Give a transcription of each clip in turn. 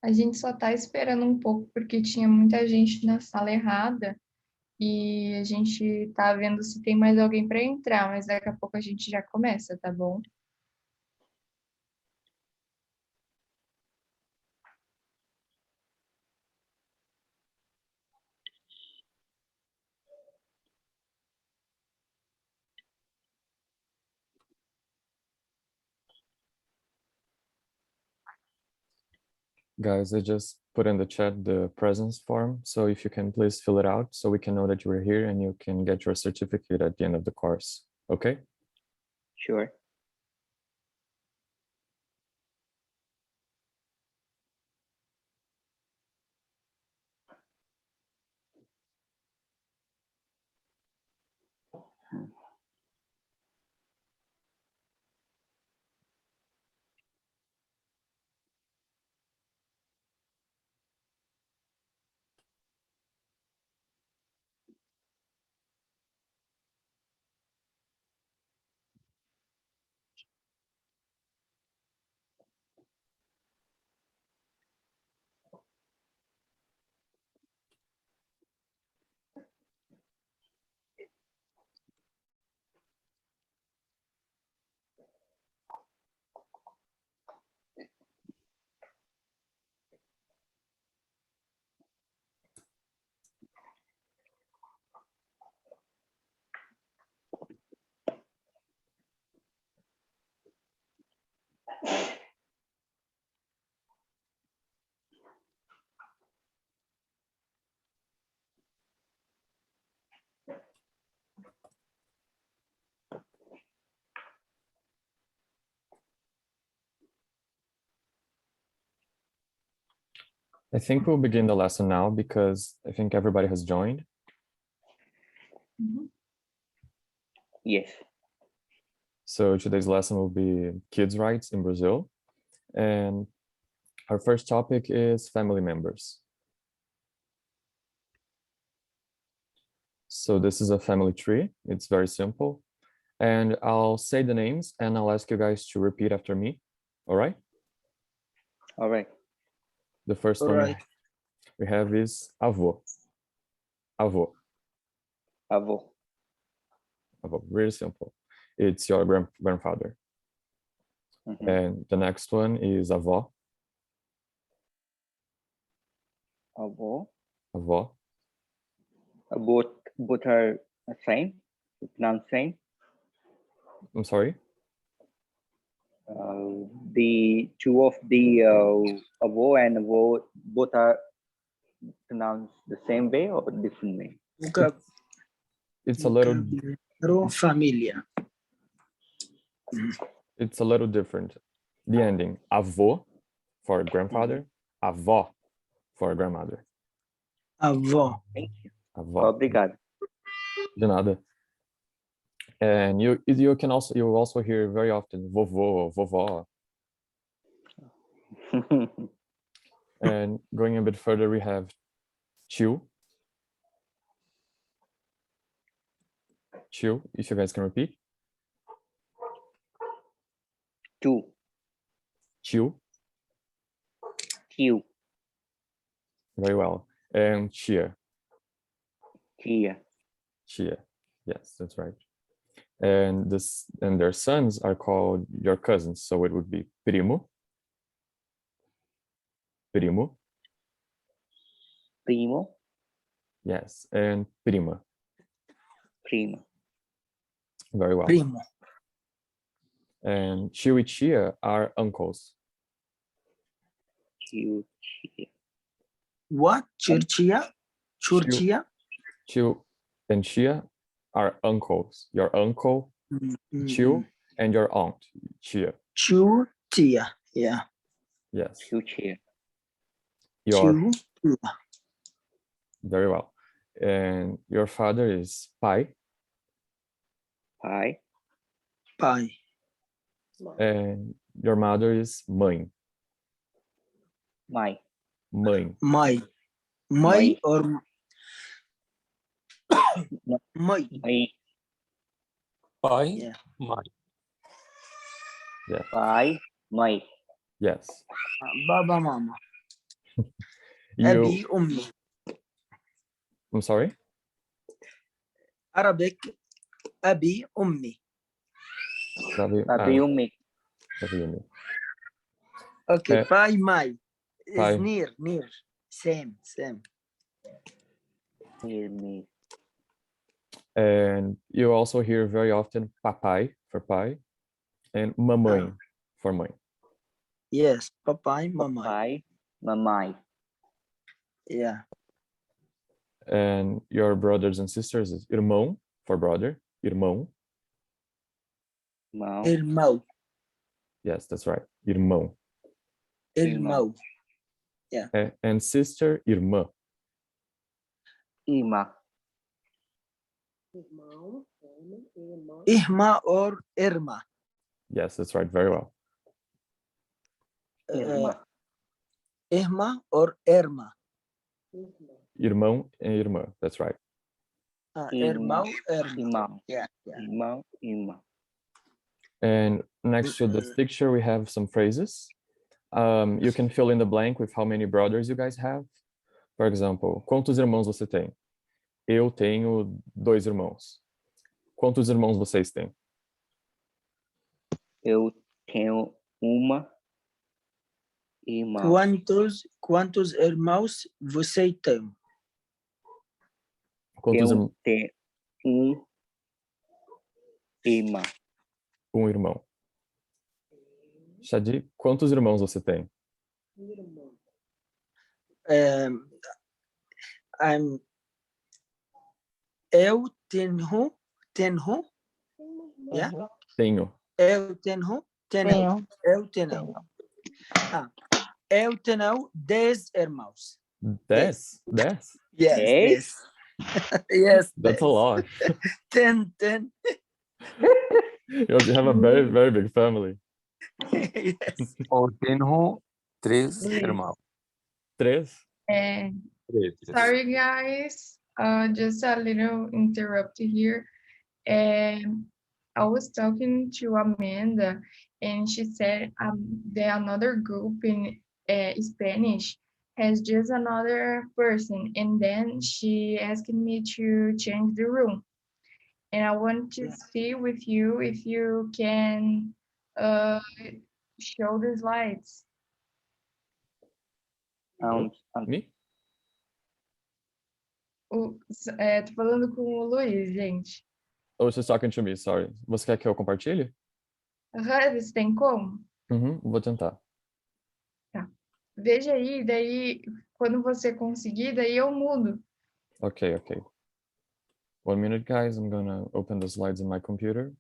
A gente só está esperando um pouco porque tinha muita gente na sala errada e a gente está vendo se tem mais alguém para entrar, mas daqui a pouco a gente já começa, tá bom? Guys, I just put in the chat the presence form. So if you can please fill it out so we can know that you are here and you can get your certificate at the end of the course. Okay? Sure. I think we'll begin the lesson now because I think everybody has joined. Yes. So today's lesson will be kids' rights in Brazil. And our first topic is family members. So this is a family tree. It's very simple. And I'll say the names and I'll ask you guys to repeat after me. All right? All right. The first All one right. we have is avô. Avô. Avô. Avô. Really simple. It's your grandfather. Mhm. And the next one is avó. Avô. Avó. Both are the same. Pronounce same. I'm sorry. The two of the avô and avô both are pronounced the same way or different way? It's a little Família. it's a little different. The ending, avô for grandfather, avó for grandmother. Avó. Thank you. Avó. Obrigado. De nada. And you will also hear very often vovô, vovó. And going a bit further, we have tio. Tio, if you guys can repeat. Two. Tio. Tio. Very well. And tia. Tia. Tia. Yes, that's right. And their sons are called your cousins. So it would be primo. Primo. Primo. Yes, and prima. Prima. Very well. Primo. And tio e tia are uncles. Tio. Tia. What? Churchia? Churchia? Tio and tia are uncles. Your uncle, tio, and your aunt, tia. Churchia. Yeah. Yes. Tio. Tia. Your Churchia. very well. And your father is pai. Pai. Pai. And your mother is mãe. Mãe. Mãe. Mãe. Mãe Mãe. or mãe. Mãe. Pai, Yeah. mãe. Yeah. Pai. Mãe. Yes. Baba, mama. أبي أمي. I'm sorry? Arabic أبي أمي. Tabiumi. Tabiumi. Okay, pai mãe. Pai. Is near. Same. Me. And you also hear very often papai for pai and mamãe for mãe. Yes, papai, mamãe. Pai, mamãe. Yeah. And your brothers and sisters is irmão for brother, irmão. Mão. Irmão. Yes, that's right. Irmão. Irmão. Yeah. And sister, irmã. Irmã. Irmã or irmã. Yes, that's right. Very well. Irmã. Irmã or irmã. Irmão and irmã. That's right. Irmão, irmã. Irmão. Yeah. Irmão, irmã. And next to this picture, we have some phrases. You can fill in the blank with how many brothers you guys have. For example, quantos irmãos você tem? Eu tenho 2 irmãos. Quantos irmãos vocês têm? Eu tenho uma irmã. Quantos irmãos você tem? Quantos Eu tenho irmã. Um irmão. Shadi, quantos irmãos você tem? Eu tenho. Yeah? Tenho. Eu tenho. Eu tenho 10 irmãos. 10? 10? Yes. Yes. That's a lot. 10. You have a very, very big family. Yes. Eu tenho 3 irmãos. 3? Sorry, guys. Just a little interrupt here. I was talking to Amanda, and she said that another group in Spanish has just another person, and then she asked me to change the room. And I want to see with you if you can show the slides. Me? Tô falando com o Luiz, gente. Oh, she's talking to me, sorry. Você quer que eu compartilhe? Você tem como? Vou tentar. Tá. Veja aí, daí quando você conseguir, daí eu mudo. Okay. 1 minute, guys. I'm gonna open the slides in my computer.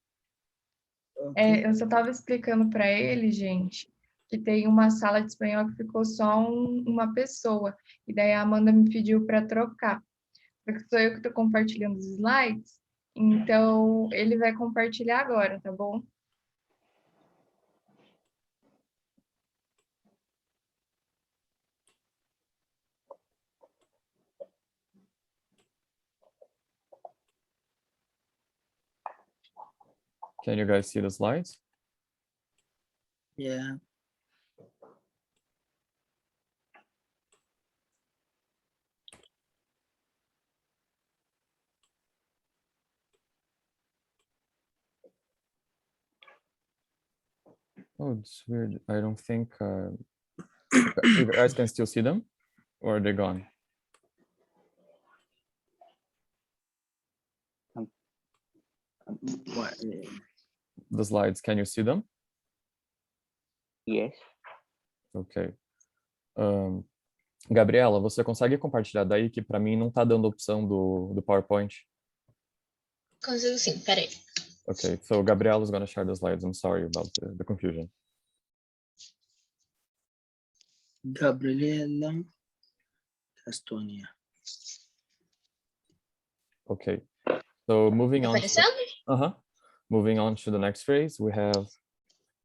Eu só estava explicando para ele, gente, que tem uma sala de espanhol que ficou só uma pessoa. E daí a Amanda me pediu para trocar. Porque sou eu que estou compartilhando os slides. Então, ele vai compartilhar agora, tá bom? Can you guys see the slides? Yeah. Oh, it's weird. I don't think you guys can still see them, or are they gone? The slides, can you see them? Yes. Ok. Gabriela, você consegue compartilhar daí que para mim não tá dando a opção do PowerPoint? Consigo sim, peraí. Okay, so Gabriela is going to share the slides. I'm sorry about the confusion. Gabriela Castonia. Okay, so moving on. Aparecendo? Moving on to the next phrase, we have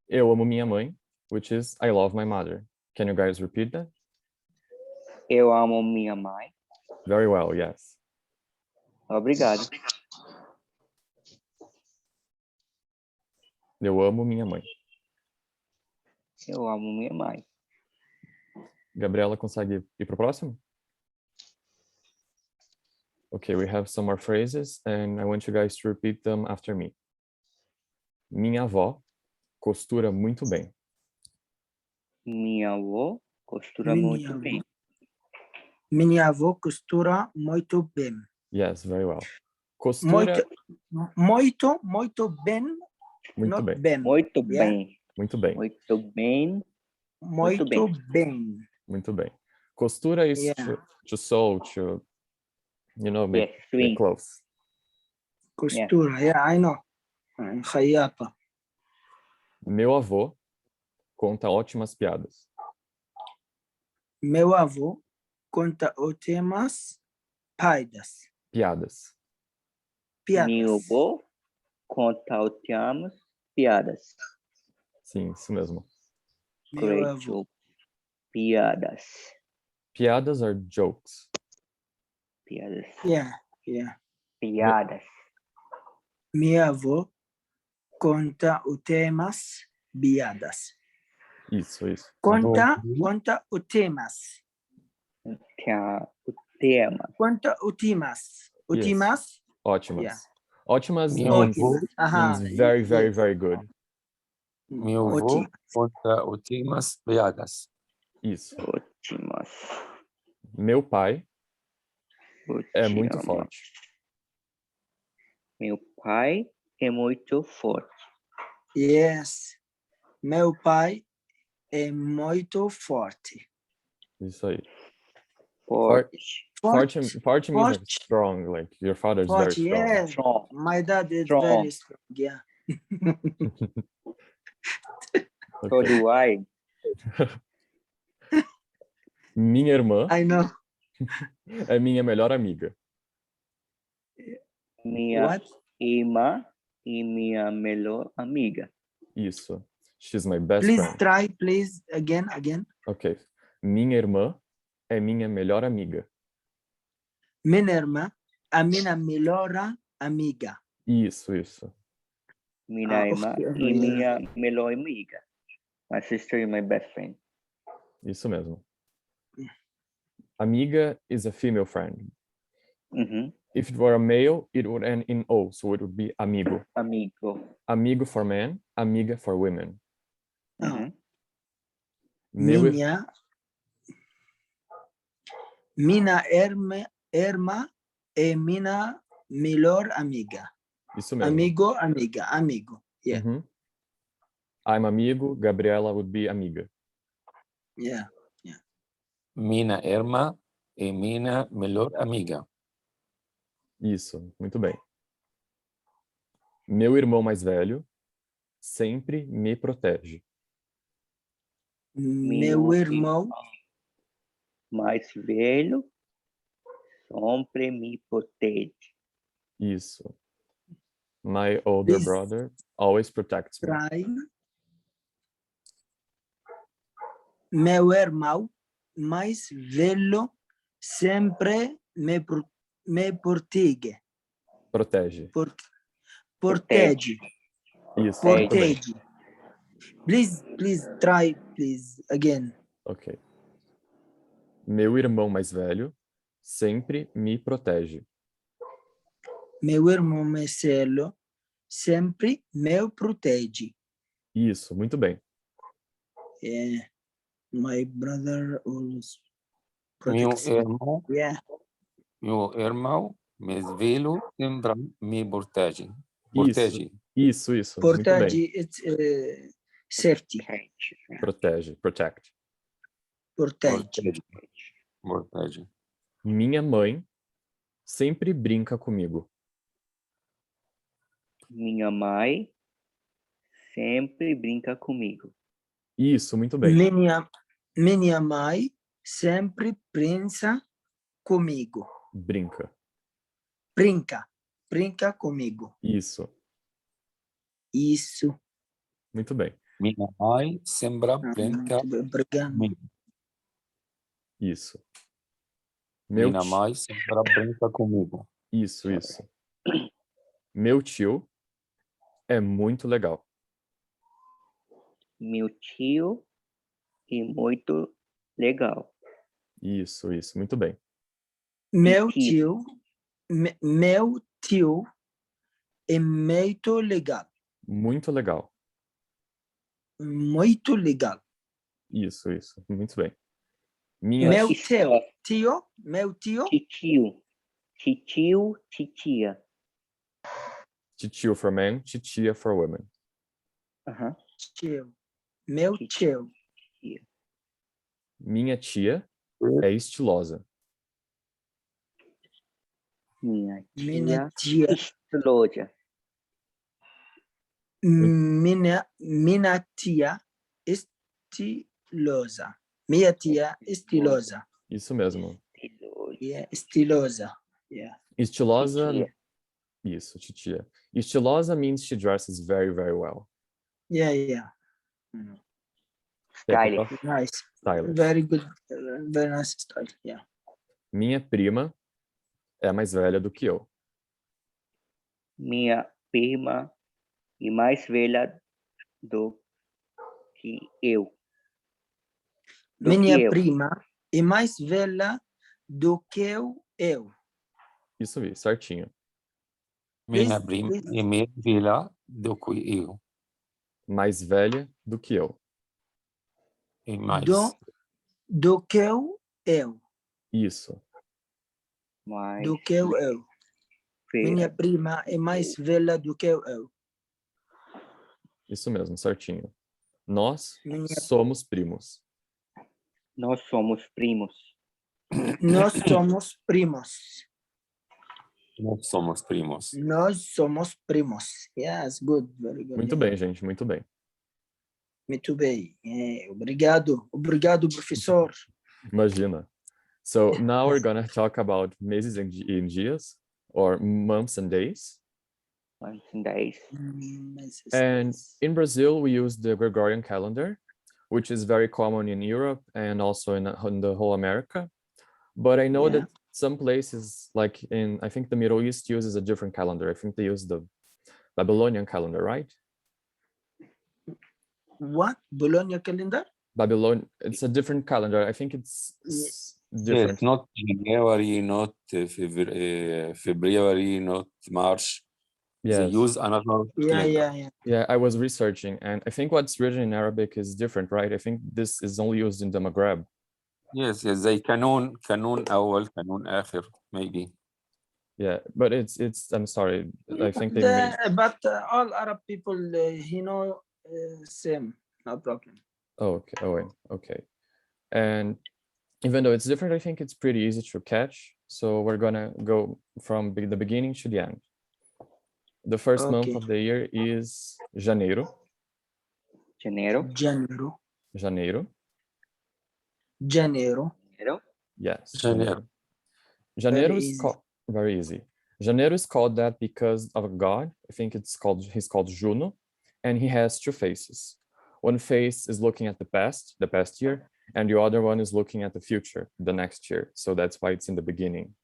Eu amo minha mãe, which is I love my mother. Can you guys repeat that? Eu amo minha mãe. Very well, yes. Obrigado. Eu amo minha mãe. Eu amo minha mãe. Gabriela consegue ir pro próximo? Okay, we have some more phrases and I want you guys to repeat them after me. Minha avó costura muito bem. Minha avó costura muito bem. Minha avó costura muito bem. Yes, very well. Costura Muito bem. muito Not bem. bem. Muito Yeah? bem. Muito bem. Muito bem. Muito Muito bem. bem. Muito bem. Costura is Yeah. to sew, to, you know, make Yes, swing. clothes. Costura. Yeah, I know. خياطة. Meu avô conta ótimas piadas. Meu avô conta ótimas piadas. Piadas. Meu avô conta ótimas piadas. Sim, isso mesmo. Meu Great avô. job. Piadas. Piadas are jokes. Piadas. Yeah. Piadas. Meu avô conta ótimas piadas. Isso. Conta ótimas. O tema. Conta ótimas. Ótimas. Ótimas. Yeah. Ótimas Meu means, avô, means very, very, very good. meu avô conta últimas piadas. Isso. Ótimas. Meu pai é muito Ótimas. forte. Meu pai é muito forte. Yes. Meu pai é muito forte. Isso aí. Forte. Forte means like Forte. strong, like your father is very Forte, strong. yeah. Strong. My dad is Strong. very strong, yeah. So Okay. do I. Minha irmã I know. é minha melhor amiga. Minha What? irmã e minha melhor amiga. Isso. She's my best Please friend. try, please, again. Ok. Minha irmã é minha melhor amiga. Minha irmã, a minha melhor amiga. Isso. Minha irmã okay. e minha melhor amiga. My sister is my best friend. Isso mesmo. Amiga is a female friend. Uhum. If it were a male, it would end in O, so it would be amigo. Amigo. Amigo for men, amiga for women. Uhum. Meu Minha irmã é minha melhor amiga. Isso mesmo. Amigo. Yeah. Uhum. I'm amigo, Gabriela would be amiga. Yeah. Minha irmã é minha melhor amiga. Isso, muito bem. Meu irmão mais velho sempre me protege. Meu irmão mais velho sempre me protege. Isso. My older Please brother always protects me. try. Meu irmão mais velho sempre me protege. Protege. Protege. Isso, muito bem. Protege. Please try, please, again. Ok. Meu irmão mais velho sempre me protege. Meu irmão mais velho sempre me protege. Isso, muito bem. Yeah. My brother always Meu protects me. irmão, Yeah. meu irmão mais velho sempre me protege. Protege. Isso, muito bem. Protege, it's safety. Protege, protect. Protege. Protege. Minha mãe sempre brinca comigo. Minha mãe sempre brinca comigo. Isso, muito bem. Minha mãe sempre brinca comigo. Brinca. Brinca comigo. Isso, Isso. muito bem. Minha mãe sempre brinca Obrigado. comigo. Isso. Meu Minha tio, mãe sempre brinca comigo. isso. Meu tio é muito legal. Meu tio é muito Legal. Isso, muito bem. Meu tio? meu tio é muito legal. Muito legal. Muito legal. Isso, muito bem. Meu Escola. meu tio, Titio, titia. Titio for men, titia for women. Aham. tio. Meu tio. Minha tia é estilosa. Minha Minha tia. tia. Estilosa. Minha tia estilosa. Minha tia estilosa. Isso mesmo. Yeah, estilosa. Yeah. Estilosa, Titia. isso, titia. Estilosa means she dresses very, very well. Yeah. Stylish. Nice. Stylish. Very good. Very nice style. Yeah. Minha prima é mais velha do que eu. Minha prima e mais velha do que eu. Minha prima é mais velha do que eu. Isso aí, certinho. Minha prima é mais velha do que eu. Mais velha do que eu. É mais. Do que eu. Isso. Mais Do que eu. Minha velha. prima é mais velha do que eu. Isso mesmo, certinho. Nós Minha- somos primos. Nós somos primos. Nós somos primos. Nós somos primos. Nós somos primos. Yes, good. Very good. Muito bem, gente, muito bem. Muito bem. Obrigado. Obrigado, professor. Imagina. So now we're gonna talk about meses and dias, or months and days. Months and days. And in Brazil, we use the Gregorian calendar, which is very common in Europe and also in the whole America. But I know that some places, like I think the Middle East uses a different calendar. I think they use the Babylonian calendar, right? What? Bologna calendar? Babylon, it's a different calendar. I think it's different. Yes, not January, not February, not March. Yes. They use another calendar. Yeah. I was researching, and I think what's written in Arabic is different, right? I think this is only used in the Maghreb. Yes, they قانون أول قانون آخر maybe. Yeah, but it's I'm sorry, I think they But all Arab people, same, no problem. Okay. And even though it's different, I think it's pretty easy to catch. So we're gonna go from the beginning to the end. The first month of the year is Janeiro. Janeiro. Yes. Janeiro is called very easy. Janeiro is called that because of a god. I think he's called Juno, and he has two faces. One face is looking at the past year, and the other one is looking at the future, the next year. So that's why it's in the beginning.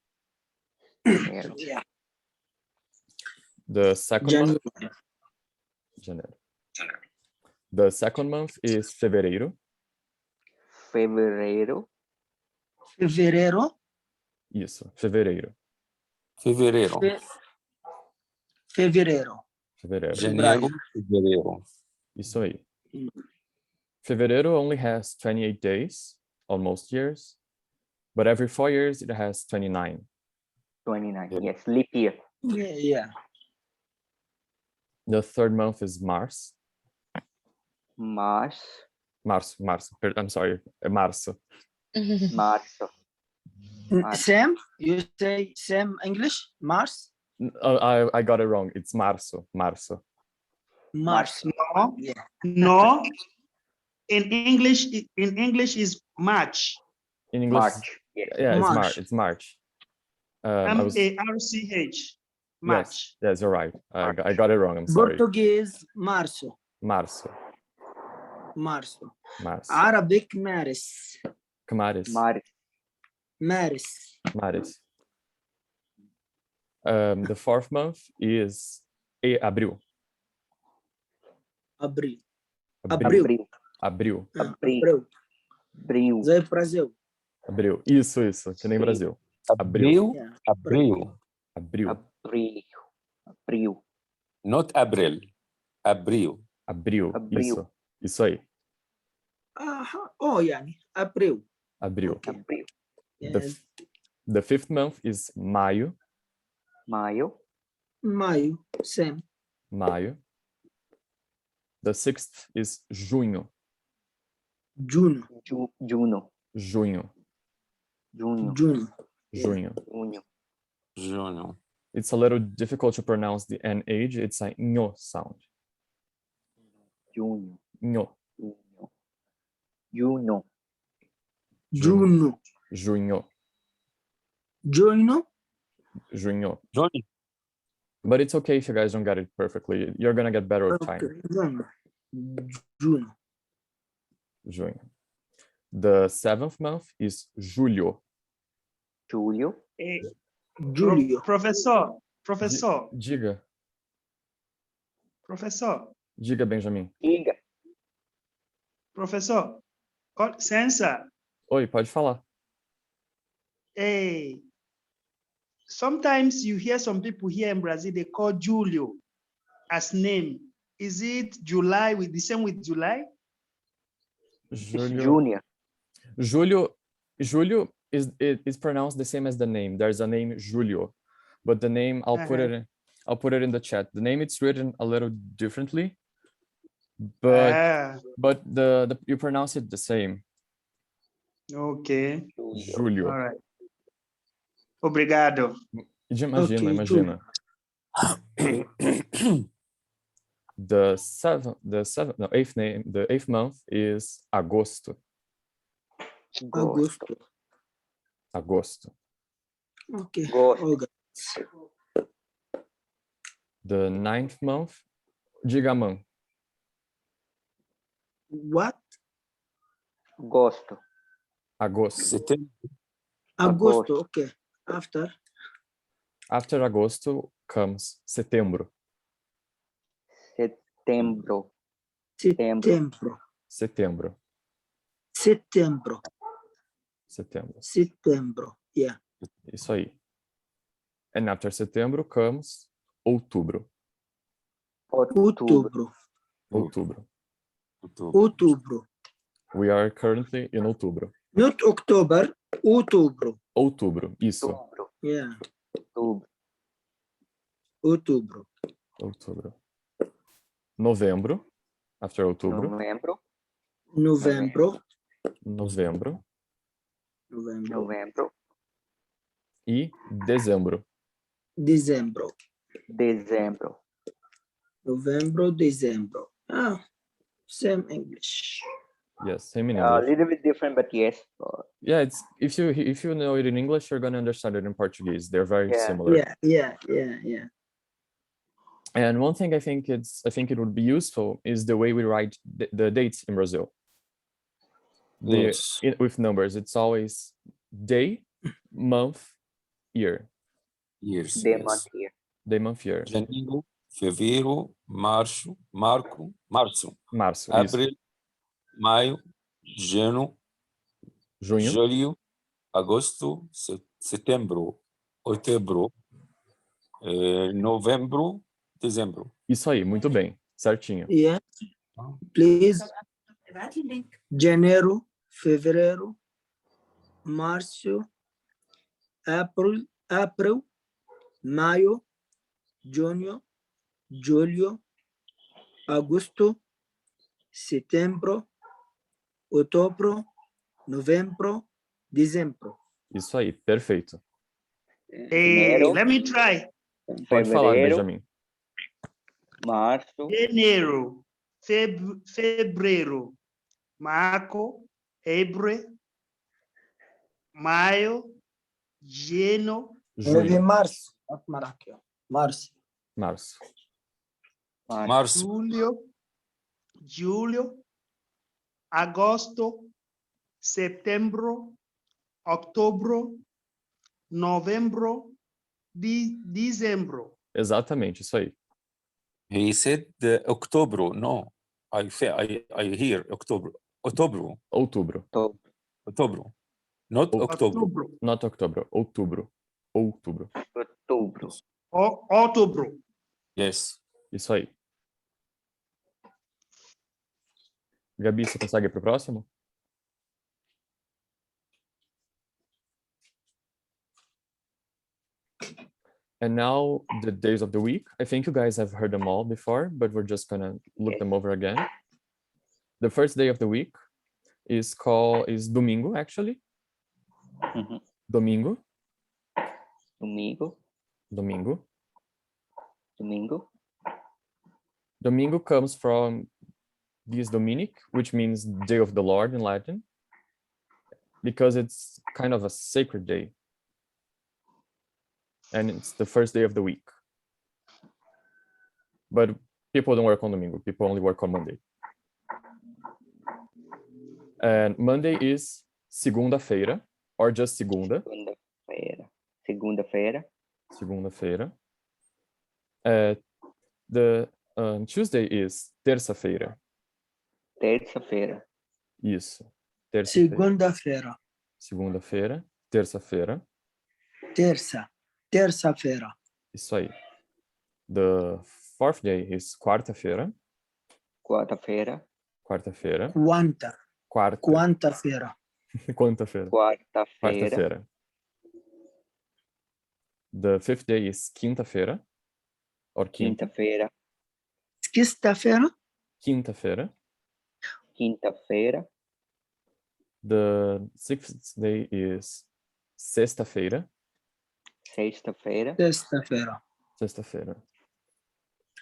Yeah. The second month, Janeiro. The second month is Fevereiro. Isso, fevereiro. Janeiro, fevereiro. Isso aí. Fevereiro only has 28 days on most years, but every 4 years it has 29. 29, yes, leap year. Yeah. The third month is Março. I'm sorry, Março. Março. Sam, you say Sam English? Mars? I got it wrong. It's Março. Mars. No. Yeah. No. In English is March. In English, March. Yeah, March. It's March. M-A-R-C-H. March. Yes, you're right. I got it wrong. I'm sorry. Português, março. Março. Arabic, Maris. Maris. The fourth month is Abril. Abril. Zé Brasil. Abril. Isso, que nem Sim. Brasil. Abril. Yeah. Abril. Abril. Abril. Abril. Not April. Abril. Abril. Abril. Isso aí. Oh, يعني Abril. Abril. Okay. Abril. Yeah. The fifth month is maio. Maio. Maio. Same. Maio. The sixth is junho. Juno. Juno. Junho. Junho. Juno. Yeah. Junho. Junho. Junho. It's a little difficult to pronounce the NH. It's a nho sound. Junho. Nho. Junho. Juno. Junho. Juno. Junho. Junho. But it's okay if you guys don't get it perfectly. You're gonna get better with time. Okay. Juno. Junho. The seventh month is julho. Julho. Julio. Professor, Diga, Benjamin. Diga. Professor, com licença. Oi, pode falar. Hey, sometimes you hear some people here in Brazil, they call Julio as name. Is it July with the same with July? Julho. Júnior. Julho is pronounced the same as the name. There's a name Julio, but the name I'll put it in the chat. The name it's written a little differently, but you pronounce it the same. Okay. Julio. All right. Obrigado. Imagina. The eighth month is agosto. Agosto. Okay. Gosto. August. The ninth month, diga mãe. What? Gosto. Agosto. Setembro. Agosto. Okay. After agosto comes setembro. Setembro. Setembro. Setembro. Setembro. Setembro. Setembro. Yeah. Isso aí. And after setembro comes outubro. Outubro. Outubro. Outubro. Outubro. We are currently in outubro. Not October. Outubro. Outubro. Isso. Outubro. Yeah. Outubro. Outubro. Outubro. Novembro. After outubro. Novembro. Novembro. Novembro. Novembro. Novembro. E dezembro. Dezembro. Dezembro. Novembro, Dezembro. Same English. Yes, same in A English. little bit different, but yes. Yeah, it's if you know it in English, you're gonna understand it in Portuguese. They're very Yeah. similar. Yeah. And one thing I think it would be useful is the way we write the dates in Brazil. Yes. With numbers, it's always day, month, year. Years. Day, Yes. month, year. Day, month, year. Janeiro, fevereiro, março, março, Março, isso. abril, maio, junho, Junho. julho, agosto, setembro, outubro, novembro, dezembro. Isso aí, muito bem, certinho. Yeah. Please. Janeiro, fevereiro, março, abril, maio, junho, julho, agosto, setembro, outubro, novembro, dezembro. Isso aí, perfeito. Hey, Janeiro. let me try. Pode falar, Fevereiro. Benjamin. Março. Janeiro, fevereiro, março, abril, maio, junho, Junho. Março. Março. Março. Março, julho, agosto, setembro, outubro, novembro, dezembro. Exatamente, isso aí. he said October. No, I hear October. Outubro. Outubro. Outubro. Not October. Outubro. Not October, outubro. Outubro. Outubro. Outubro. Yes. Isso aí. Gabi, você consegue ir pro próximo? And now the days of the week. I think you guys have heard them all before, but we're just gonna look them over again. The first day of the week is domingo, actually. Mhm. Domingo. Domingo. Domingo. Domingo. Domingo comes from dies Dominic, which means day of the Lord in Latin, because it's kind of a sacred day. And it's the first day of the week. But people don't work on Domingo, people only work on Monday. And Monday is segunda-feira, or just segunda. Segunda-feira. Segunda-feira. Segunda-feira. Tuesday is terça-feira. Terça-feira. Isso. Terça-feira. Segunda-feira. Segunda-feira. Terça-feira. Terça-feira. Isso aí. The fourth day is quarta-feira. Quarta-feira. Quarta-feira. Quarta. Quarta. Quarta-feira. Quanta-feira. Quarta-feira. Quarta-feira. The fifth day is quinta-feira. Or quinta. Quinta-feira. Sexta-feira. Quinta-feira. Quinta-feira. The sixth day is sexta-feira. Sexta-feira. Sexta-feira. Sexta-feira.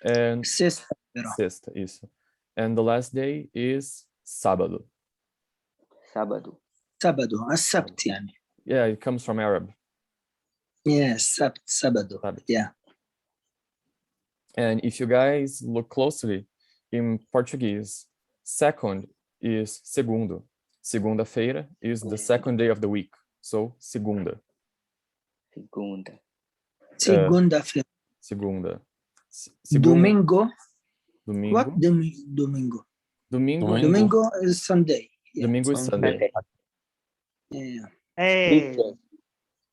And Sexta-feira. sexta, isso. And the last day is sábado. Sábado. sábado. السبت يعني. Yeah, it comes from Arab. Yeah, sábado. Sábado. Yeah. And if you guys look closely in Portuguese, second is segundo. Segunda-feira is the second day of the week. So, segunda. Segunda. Segunda-feira. Segunda. Domingo. Domingo. What domingo? Domingo. Domingo is Sunday. Yeah. Domingo is Sunday. Yeah. Hey,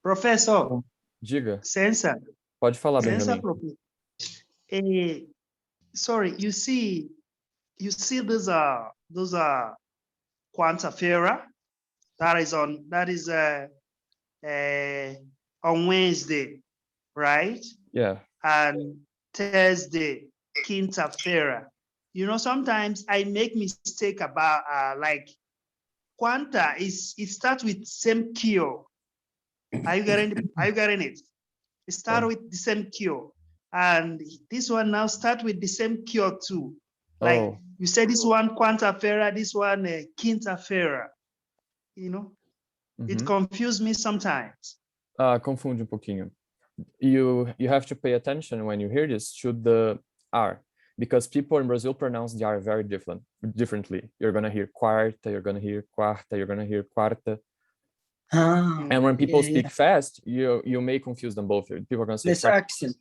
Professor, Diga. Sensa. Pode falar, Sensa, Benjamin. sorry, you see those are quanta-feira. That is on Wednesday, right? Yeah. And Thursday, quinta-feira. You know, sometimes I make mistake about like quanta it starts with same key. Are you getting it? It starts with the same key. And this one now start with the same key too. Like you said, this one quanta-feira, this one quinta-feira. You know, it confused me sometimes. Confunde pouquinho. You have to pay attention when you hear this to the R, because people in Brazil pronounce the R very differently. You're gonna hear quarta, you're gonna hear quarta, you're gonna hear quarta. And when people speak fast, you may confuse them both. People are gonna say this accent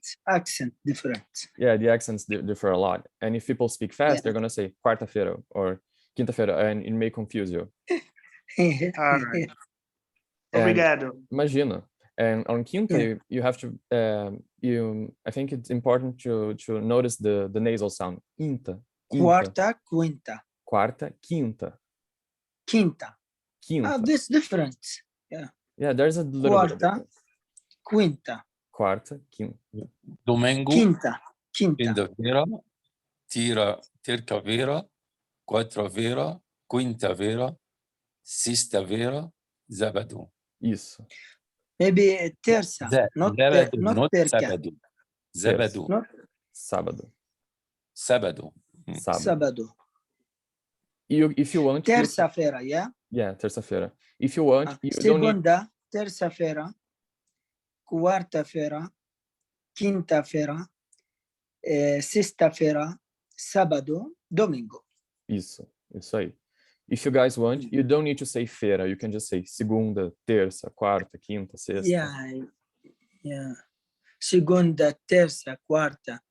different. Yeah, the accents differ a lot. And if people speak fast, they're gonna say quarta-feira or quinta-feira, and it may confuse you. All right. Obrigado. Imagina. And on quinta, you have to I think it's important to notice the nasal sound. Quinta. Quarta, quinta. Quarta, quinta. Quinta. Quinta. This different. Yeah. Yeah, there's a little bit of difference. Quinta. Quarta, quinta. Domingo. Quinta. Quinta-feira. Terça-feira. Quarta-feira. Quinta-feira. Sexta-feira. Sábado. Isso. Maybe terça. Not terça. Sábado. Sábado. Sábado. Sábado. If you want, terça-feira, yeah? Yeah, terça-feira. If you want, you segunda, terça-feira, quarta-feira, quinta-feira, sexta-feira, sábado, domingo. Isso aí. If you guys want, you don't need to say feira. You can just say segunda, terça, quarta, quinta, sexta. Yeah. Segunda, terça, quarta,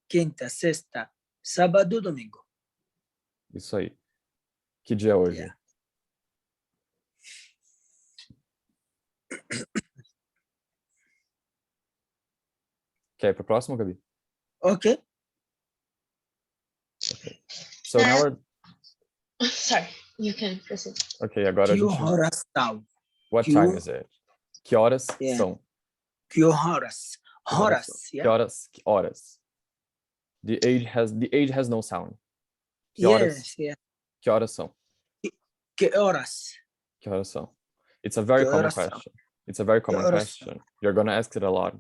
quinta, sexta, sábado, domingo. Isso aí. Que dia é hoje? Quer ir pro próximo, Gabi? Okay. So now we're... Sorry, you can proceed. Ok, agora a Que gente... horas são? What Que time o- is it? Que horas Yeah. são? Que horas? Horas, Que yeah? horas? Que horas? The age has no sound. Que horas? Yes, yeah. Que horas são? Que horas? Que horas são? It's a very Que common horas são? question. It's a very common horas são? question. You're gonna ask it a lot.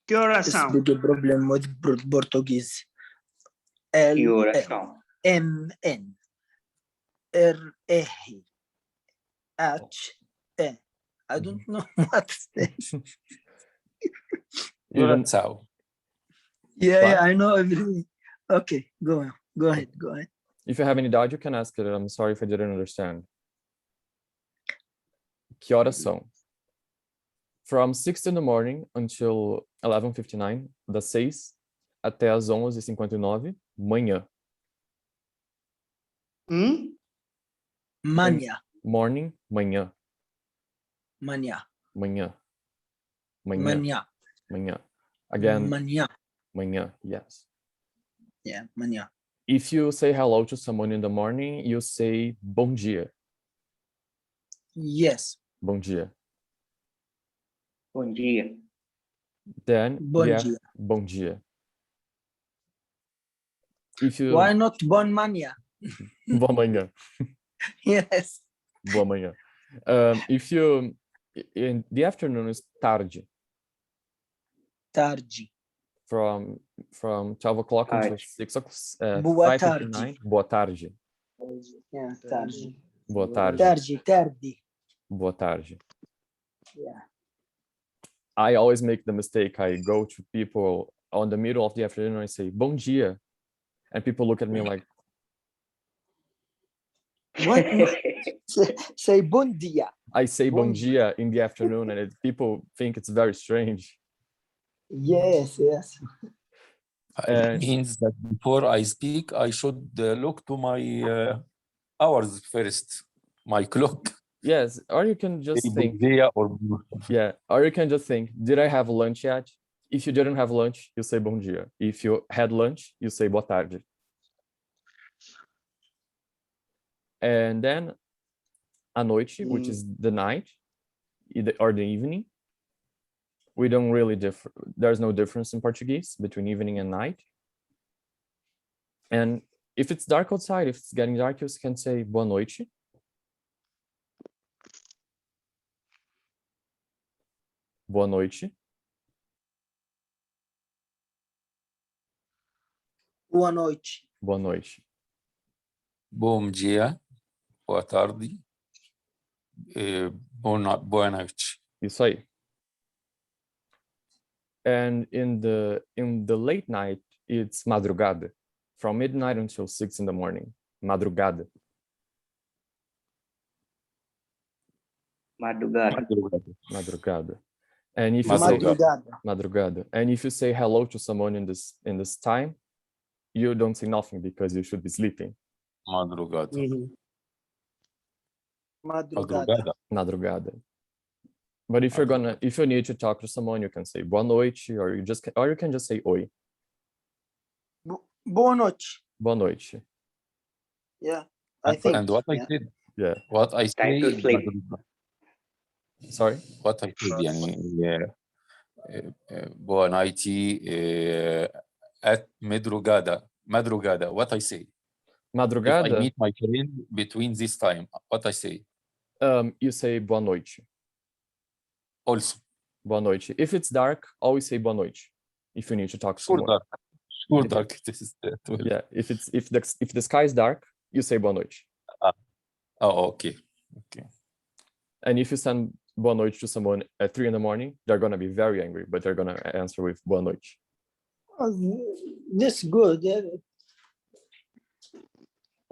Que horas Esse são? é o problema de português. Que horas L, são? M, N, R, R, H, E. I don't know what's this. You don't... Gravação. Yeah, I know everything. Okay, go on. Go ahead. If you have any doubt, you can ask it. I'm sorry if I didn't understand. Que horas são? From 6 in the morning until 11:59, das 6 até as 11:59, manhã. Mania. Morning, manhã. Mania. Manhã. Manhã. Mania. Manhã. Again, Mania. manhã, yes. Yeah, mania. If you say hello to someone in the morning, you say bom dia. Yes. Bom dia. Bom dia. Then, Bom yeah, dia. bom dia. If you... Why not bon mania? Boa manhã. Yes. Boa manhã. If you... In the afternoon is tarde. Tarde. From 12 o'clock until Tarde. 6 o'clock. Boa 5:59. tarde. Boa tarde. Yeah, tarde. Boa tarde. Tarde. Boa tarde. Yeah. I always make the mistake. I go to people on the middle of the afternoon and I say, bom dia. And people look at me like, What? Say bom dia. I say bom Bom dia in the afternoon and people think it's very strange. Yes. It means that before I speak, I should look to my hours first, my clock. Yes, or you can just Say think, bom dia or yeah, or you can just think, did I have lunch yet? If you didn't have lunch, you say bom dia. If you had lunch, you say boa tarde. And then à noite, which is the night or the evening. We don't really differ. There's no difference in Portuguese between evening and night. And if it's dark outside, if it's getting dark, you can say boa noite. Boa noite. Boa noite. Boa noite. bom dia, boa tarde, boa noite. Isso aí. And in the late night, it's madrugada. From midnight until 6 in the morning. Madrugada. Madrugada. Madrugada. And if you say Madrugada. madrugada, and if you say hello to someone in this time, you don't say nothing because you should be sleeping. Madrugada. Madrugada. Madrugada. But if you need to talk to someone, you can say boa noite, or you can just say oi. Boa noite. Boa noite. Yeah, I think. And what I yeah. said, Yeah. what I Time say, to sleep. Sorry. what I said, يعني boa noite at madrugada. What I say. If I Madrugada, meet my friend between this time, what I say. you say boa noite. Also, Boa noite. If it's dark, always say boa noite. If you need to talk to sure someone. dark. This is the 12. Yeah. If the sky is dark, you say boa noite. Oh, okay. And if you send boa noite to someone at 3 in the morning, they're gonna be very angry, but they're gonna answer with boa noite. This good.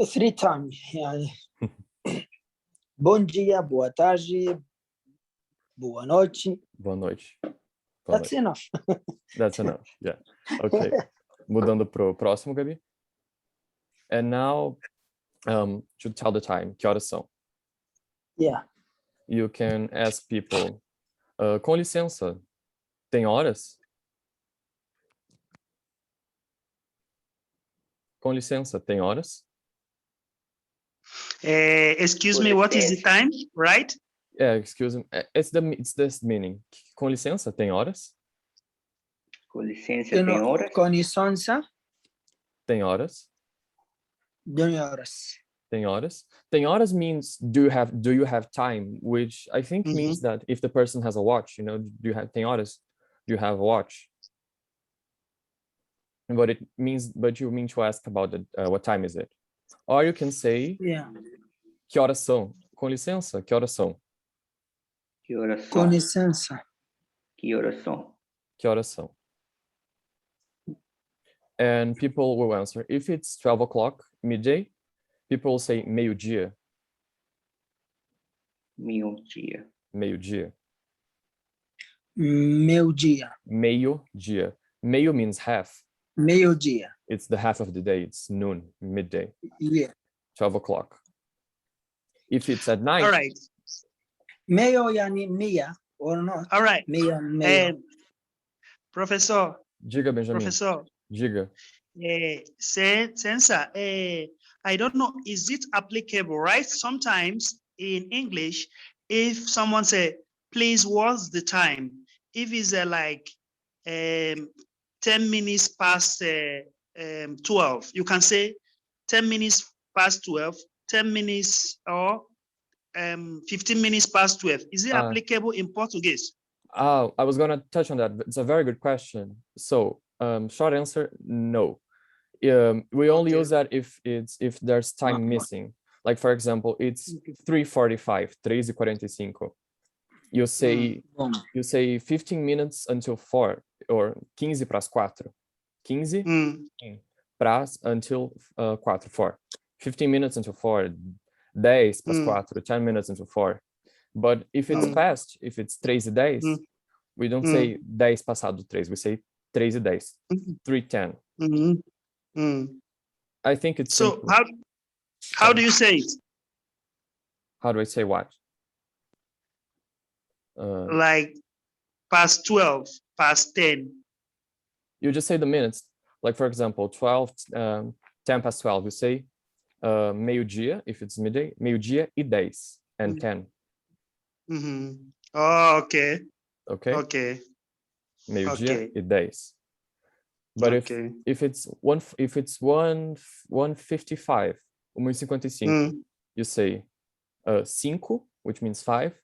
3 times. Yeah. Bom dia, boa tarde, boa noite. Boa noite. That's enough. That's enough. Yeah. Okay. Mudando pro próximo, Gabi. And now, to tell the time, que horas são? Yeah. You can ask people, com licença, tem horas? Com licença, tem horas? Excuse me, what is the time, right? Yeah, excuse me. It's this meaning. Com licença, tem horas? Com licença, tem horas? Com licença, Tem horas? tem horas. Tem horas? Tem horas means do you have time, which I think means that if the person has a watch, you know, tem horas? Do you have a watch? But it means, but you mean to ask about what time is it? Or you can say, Yeah. que horas são? Com licença, que horas são? Que horas Com são? licença. Que horas são? Que horas são? And people will answer. If it's 12 o'clock, midday, people will say meio-dia. Meio-dia. Meio-dia. Meio-dia. Meio-dia. Meio means half. Meio-dia. It's the half of the day. It's noon, midday. Yeah. 12 o'clock. If it's at night. All right. Meio yani mia or not? All right. Meio. Professor. Diga, Benjamin. Professor. Diga. Sensor, I don't know, is it applicable, right? Sometimes in English, if someone say, please, what's the time? If it's like 10 minutes past 12, you can say 10 minutes past 12, 10 minutes or 15 minutes past 12. Is it applicable in Portuguese? I was going to touch on that. It's a very good question. So short answer, no. We only use that if there's time missing. Like for example, it's 3:45, 3:45. You say 15 minutes until 4 or 15 para as 4. 15 para until 4. 15 minutes until 4. 10 para as 4, 10 minutes until 4. But if it's fast, if it's 3:10, we don't say 10 passado 3, we say 3:10, 3:10. I think it's so simple. How do you say it? How do I say what? Like past 12, past 10. You just say the minutes. Like for example, 10 past 12, you say meio-dia, if it's midday, meio-dia e 10 and 10. Oh, okay. Okay. Meio-dia e 10. But if it's 1:55, 1:55, you say 5, which means 5,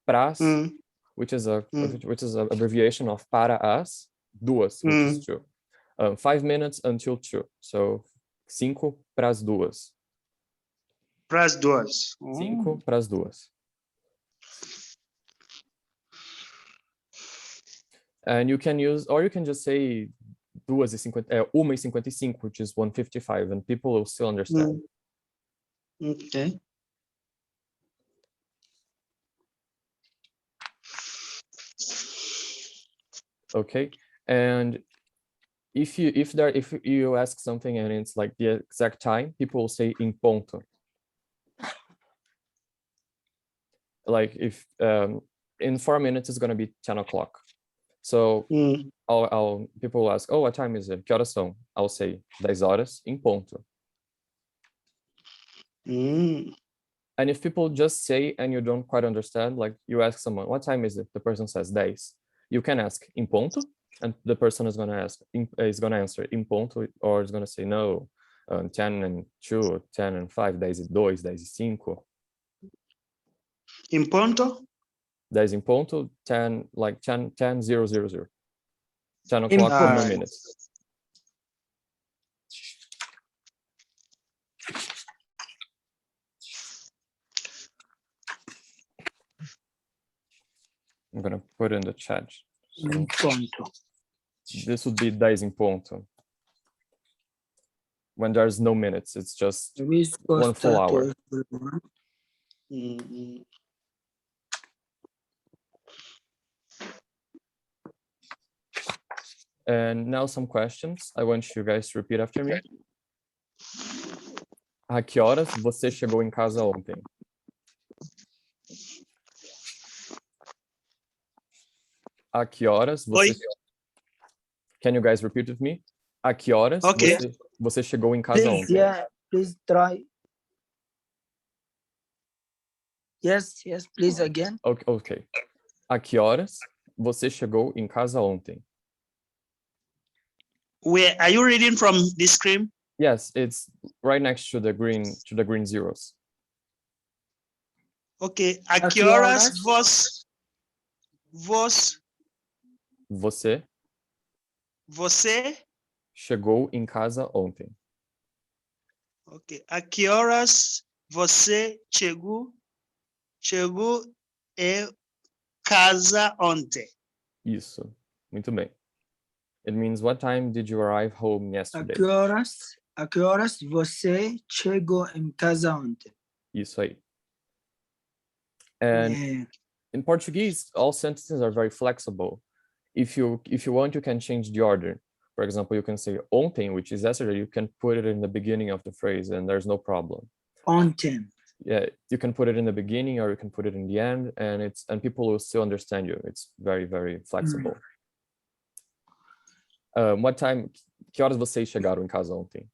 pras, which is an abbreviation of para as, duas, which is 2. 5 minutes until 2. So 5 pras 2. Pras 2. 5 pras 2. And you can use, or you can just say 1:55, which is 1:55, and people will still understand. Okay. Okay, and if you ask something and it's like the exact time, people will say em ponto. Like if in 4 minutes it's gonna be 10 o'clock. So people will ask, oh, what time is it? Que horas são? I'll say 10 horas em ponto. And if people just say and you don't quite understand, like you ask someone, what time is it? The person says 10. You can ask em ponto, and the person is gonna answer em ponto, or is gonna say no, 10 and 2, 10 and 5, 10 e 2, 10 e 5. Em ponto? 10 em ponto, 10, like 10, 0, 0, 0. 10 o'clock, 1 minute. I'm gonna put in the chat. So this would be 10 em ponto. When there's no minutes, it's just 1 full hour. And now some questions. I want you guys to repeat after me. A que horas você chegou em casa ontem? A que horas você... Oi. Can you guys repeat with me? A que horas Okay. você chegou em casa Please, ontem? yeah, please try. Yes, please again. Ok. A que horas você chegou em casa ontem? Where are you reading from the screen? Yes, it's right next to the green zeros. Okay. A A que que horas horas? Você você chegou em casa ontem. okay. A que horas você chegou em casa ontem? Isso. Muito bem. It means what time did you arrive home A yesterday? que horas você chegou em casa ontem? Isso aí. And Yeah. in Portuguese, all sentences are very flexible. If you want, you can change the order. For example, you can say ontem, which is yesterday, you can put it in the beginning of the phrase and there's no problem. Ontem. Yeah, you can put it in the beginning or you can put it in the end and people will still understand you. It's very, very flexible. What time, que horas vocês chegaram em casa ontem?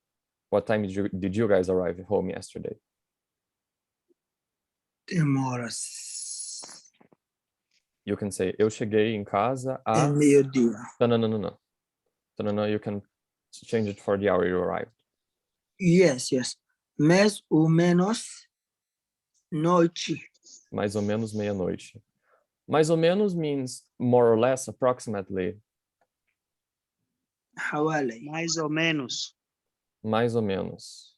What time did you guys arrive home yesterday? Demoras. You can say, eu cheguei em casa a... É meio-dia. No, you can change it for the hour you arrived. Yes. Mais ou menos noite. Mais ou menos meia-noite. Mais ou menos means more or less, approximately. Hawali. Mais ou menos. Mais ou menos.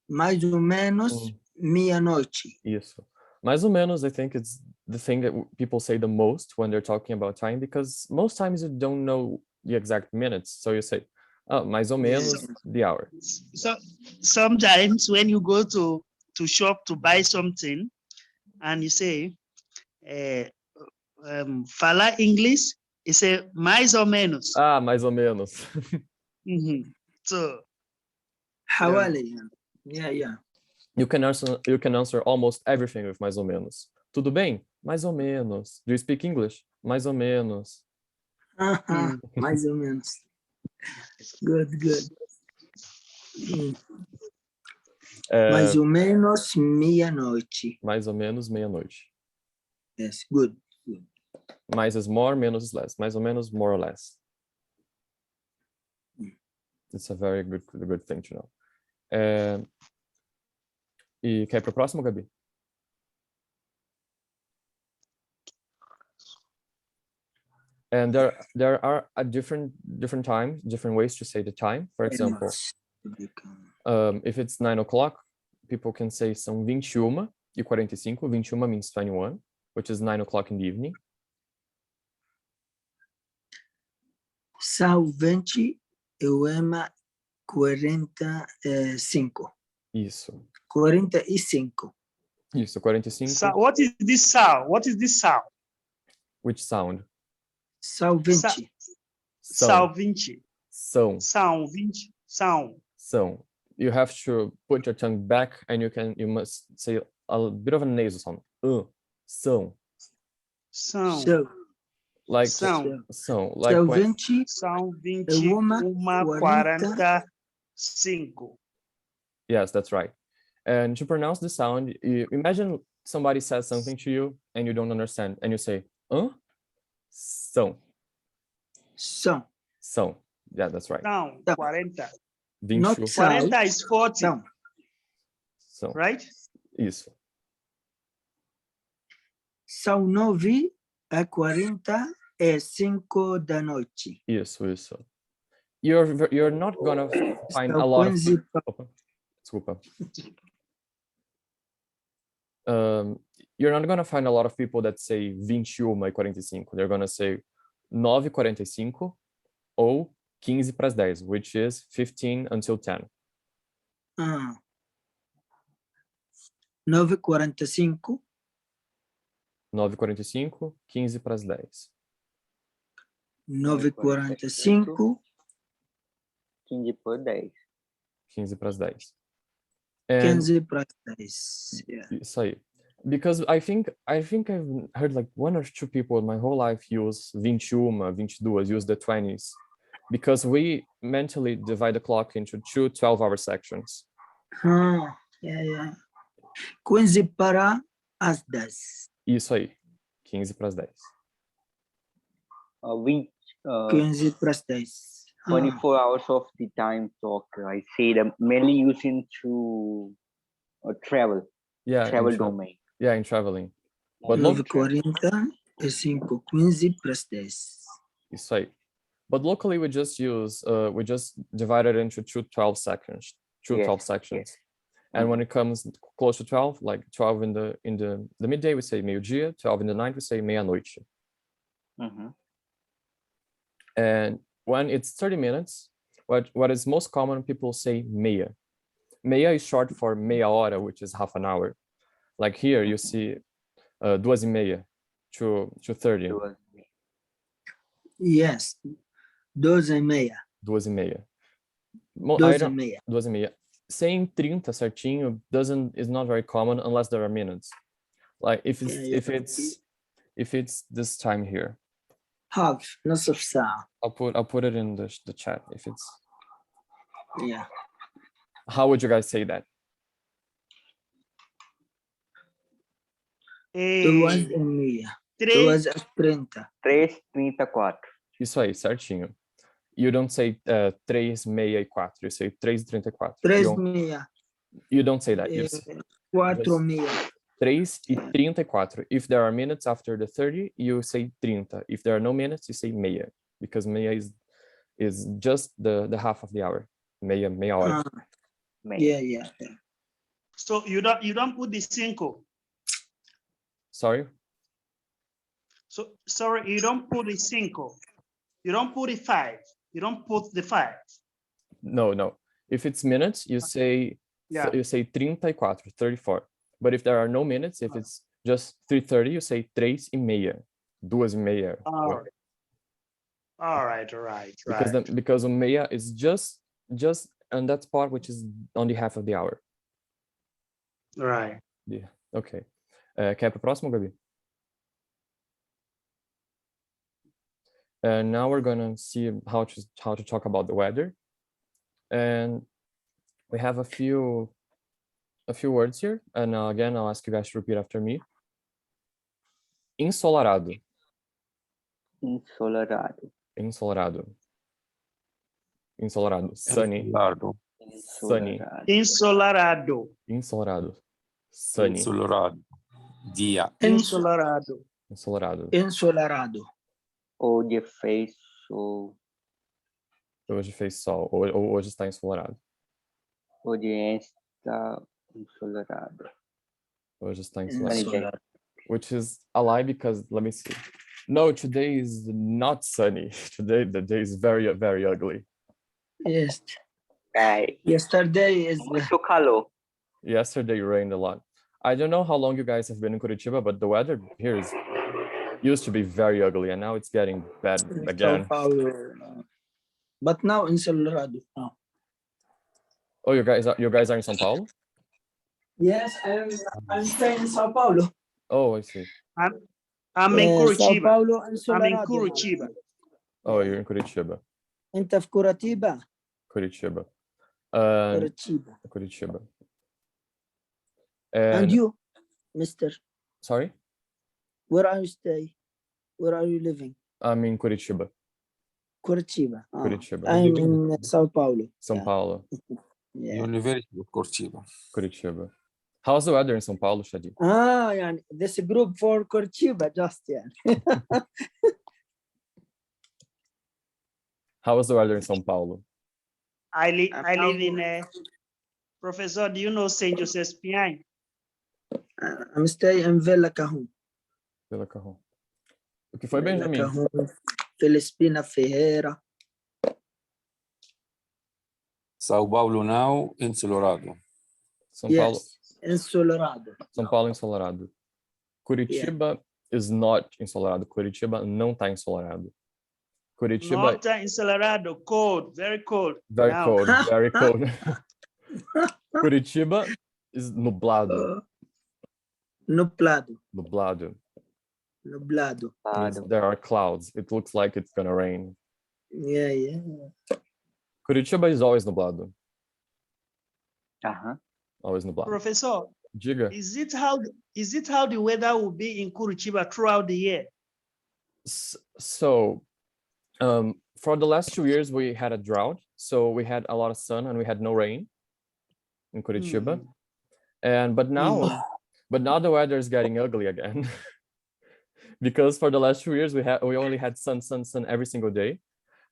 Mais ou menos meia-noite. Isso. Mais ou menos, I think it's the thing that people say the most when they're talking about time, because most times you don't know the exact minutes. So you say, oh, mais ou menos the hour. So sometimes when you go to shop to buy something and you say falar English, you say mais ou menos. Ah, mais ou menos. So Hawali. Yeah. You can answer almost everything with mais ou menos. Tudo bem? Mais ou menos. Do you speak English? Mais ou menos. Mais ou menos. Good. Mais ou menos meia-noite. Mais ou menos meia-noite. Yes, good. Mais is more, menos is less. Mais ou menos, more or less. It's a very good thing to know. E quer ir para o próximo, Gabi? And there are different times, different ways to say the time. For example, if it's 9 o'clock, people can say são 21h45. 21 means 21, which is 9 o'clock in the evening. São 45. Isso. 45. Isso, 45. So what is this sound? Which sound? São 20. São 20. São. São 20. São. You have to put your tongue back and you must say a bit of a nasal sound. São. Like são. Like São when, 20. São 21h45. Yes, that's right. And to pronounce the sound, you imagine somebody says something to you and you don't understand, and you say, São. Yeah, that's right. São 40. 20. 40 is 40. São. Right? Isso. São 9h45 da noite. Isso. You're not gonna find a lot of people. Desculpa. You're not gonna find a lot of people that say 21h45. They're gonna say 9h45 ou 15 para as 10, which is 15 until 10. 9h45. 9h45, 15 para as 10. 9h45. 15 por 10. 15 para as 10. 15 para as 10. Yeah. Isso aí. Because I think I've heard like 1 or 2 people in my whole life use 21, 22, use the 20s, because we mentally divide the clock into 2 12-hour sections. Ah, yeah. 15 para as 10. Isso aí, 15 para as 10. 15 para as 10. 24 hours of the time clock. I say the mainly using to travel domain. Yeah, in traveling. But 9:40 e 5:15 para as 10. Isso aí. But locally we just use we just divide it into 2 12 sections. Yes. And when it comes close to 12, like 12 in the midday, we say meio-dia, 12 in the night, we say meia-noite. And when it's 30 minutes, what is most common, people say meia. Meia is short for meia hora, which is half an hour. Like here, you see 2:30 to 30. Yes, 12:30. 2:30. 12:30. 2:30. Saying 30 certinho is not very common unless there are minutes. Like if it's this time here. Half, نصف ساعة. I'll put it in the chat if it's. Yeah. How would you guys say that? 2:30. 2:30. 3:34. Isso aí, certinho. You don't say 3:64, you say 3:34. 3:30. You don't say that. 4:30. 3:34. If there are minutes after the 30, you say 30. If there are no minutes, you say meia, because meia is just the half of the hour. Meia hora. Yeah. So you don't put the cinco. Sorry? So sorry, you don't put the cinco. You don't put the 5. You don't put the 5. No. If it's minutes, you say 34. But if there are no minutes, if it's just 3:30, you say 3:30. 2:30. All right. Because meia is just on that spot, which is on the half of the hour. Right. Yeah. Okay. Quer ir pro próximo, Gabi? And now we're gonna see how to talk about the weather. And we have a few words here. And again, I'll ask you guys to repeat after me. Ensolarado. Ensolarado. Sunny. Sunny. Ensolarado. Sunny. Dia. Ensolarado. Hoje fez sol. Hoje fez sol. Ou hoje está ensolarado. Hoje está ensolarado. Hoje está ensolarado. Which is a lie, because let me see. No, today is not sunny. Today the day is very, very ugly. Yes. Yesterday is muito calor. Yesterday rained a lot. I don't know how long you guys have been in Curitiba, but the weather here used to be very ugly, and now it's getting bad again. But now ensolarado. Oh, you guys are in São Paulo? Yes, I'm staying in São Paulo. Oh, I see. I'm in Curitiba. São Paulo I'm in Curitiba. Oh, you're in Curitiba. أنت في Curitiba? Curitiba. Curitiba. And you, Mister? Sorry? Where are you stay? Where are you living? I'm in Curitiba. Curitiba. Curitiba. I'm in São Paulo. São Paulo. Yeah. University of Curitiba. How's the weather in São Paulo, Shadi? يعني this group for Curitiba just يعني. How was the weather in São Paulo? I live in Professor, do you know Saint Joseph's Pinhais? I'm staying in Vila Carrão. Vila Carrão. O que foi, Benjamin? Felispina Ferreira. São Paulo now, ensolarado. São Paulo. Ensolarado. São Paulo ensolarado. Curitiba is not ensolarado. Curitiba não está ensolarado. Curitiba. Not ensolarado, cold, very cold. Very now. cold, very cold. Curitiba is nublado. Nublado. Nublado. Nublado. Means there are clouds. It looks like it's gonna rain. Yeah. Curitiba is always nublado. Uh-huh. Always nublado. Professor, Diga. is it how the weather will be in Curitiba throughout the year? So, for the last 2 years, we had a drought. So we had a lot of sun and we had no rain in Curitiba. But now the weather is getting ugly again. Because for the last 2 years, we only had sun every single day.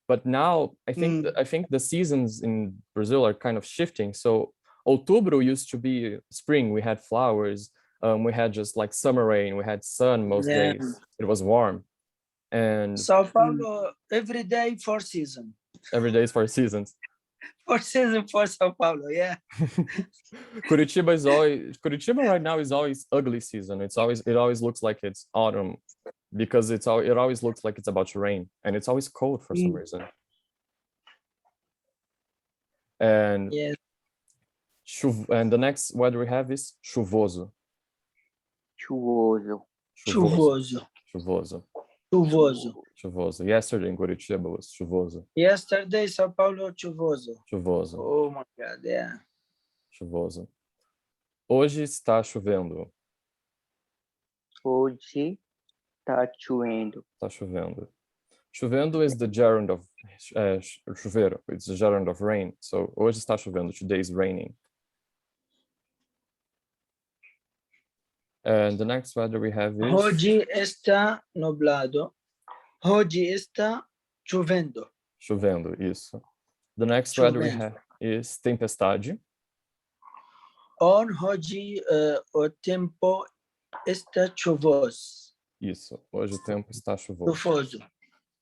But now I think the seasons in Brazil are kind of shifting. So Outubro used to be spring. We had flowers. We had just like summer rain. We had sun most days. It was warm. And São Paulo, every day 4 seasons. Every day is 4 seasons. 4 seasons for São Paulo, yeah. Curitiba right now is always ugly season. It always looks like it's autumn because it always looks like it's about to rain, and it's always cold for some reason. And yes. And the next weather we have is chuvoso. Chuvoso. Chuvoso. Chuvoso. Chuvoso. Chuvoso. Yesterday in Curitiba was chuvoso. Yesterday, São Paulo, chuvoso. Chuvoso. Oh my God, yeah. Chuvoso. Hoje está chovendo. Hoje tá chovendo. Está chovendo. Chovendo is the gerund of chover. It's the gerund of rain. So hoje está chovendo. Today is raining. And the next weather we have is... Hoje está nublado. Hoje está chovendo. Chovendo, isso. The next weather we have is tempestade. Hoje o tempo está chuvoso. Isso. Hoje o tempo está chuvoso. Chuvoso.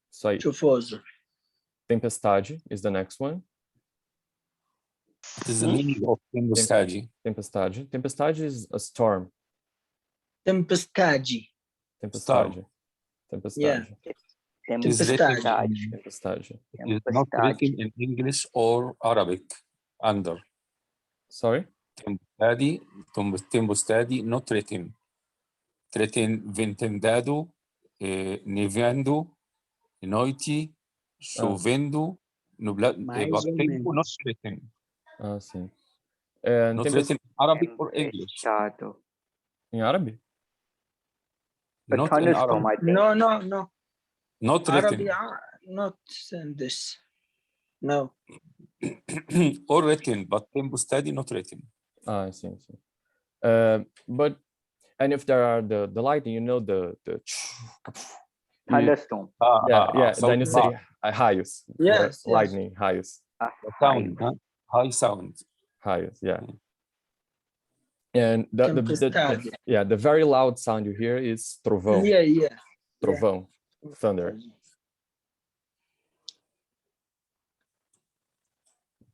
Isso aí. Chuvoso. Tempestade is the next one. What is the meaning of tempestade? Tempestade. Tempestade is a storm. Tempestade. Tempestade. Tempestade. Yeah. Tempestade. Tempestade. It is not written in English or Arabic under. Sorry? Tempestade, not written. Ventendado, nevando, noite, chovendo, nublado, but tempo not written. Ah, sim. And Not written in Arabic or English. In Arabic? Not in Arabic. No. Not written. Arabic, not in this. No. Or written, but tempestade not written. Ah, I see. And if there are the lightning, you know, the Thunderstorm. Then you say raios. Yes. Lightning, raios. Sound, huh? High sound. Raios, yeah. And the very loud sound you hear is trovão. Yeah. Trovão, thunder.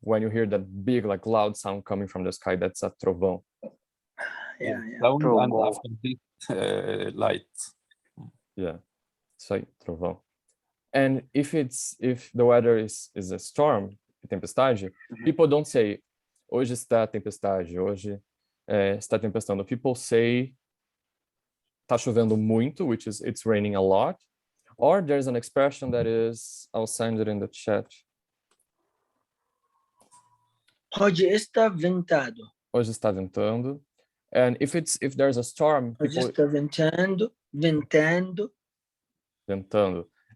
When you hear that big, like loud sound coming from the sky, that's a trovão. Yeah. Sound and after this, light. Yeah, so trovão. And if the weather is a storm, tempestade, people don't say hoje está tempestade, hoje está tempestando. People say tá chovendo muito, which is it's raining a lot. Or there's an expression that is, I'll send it in the chat. Hoje está ventado. Hoje está ventando. And if there's a storm, Hoje está ventando.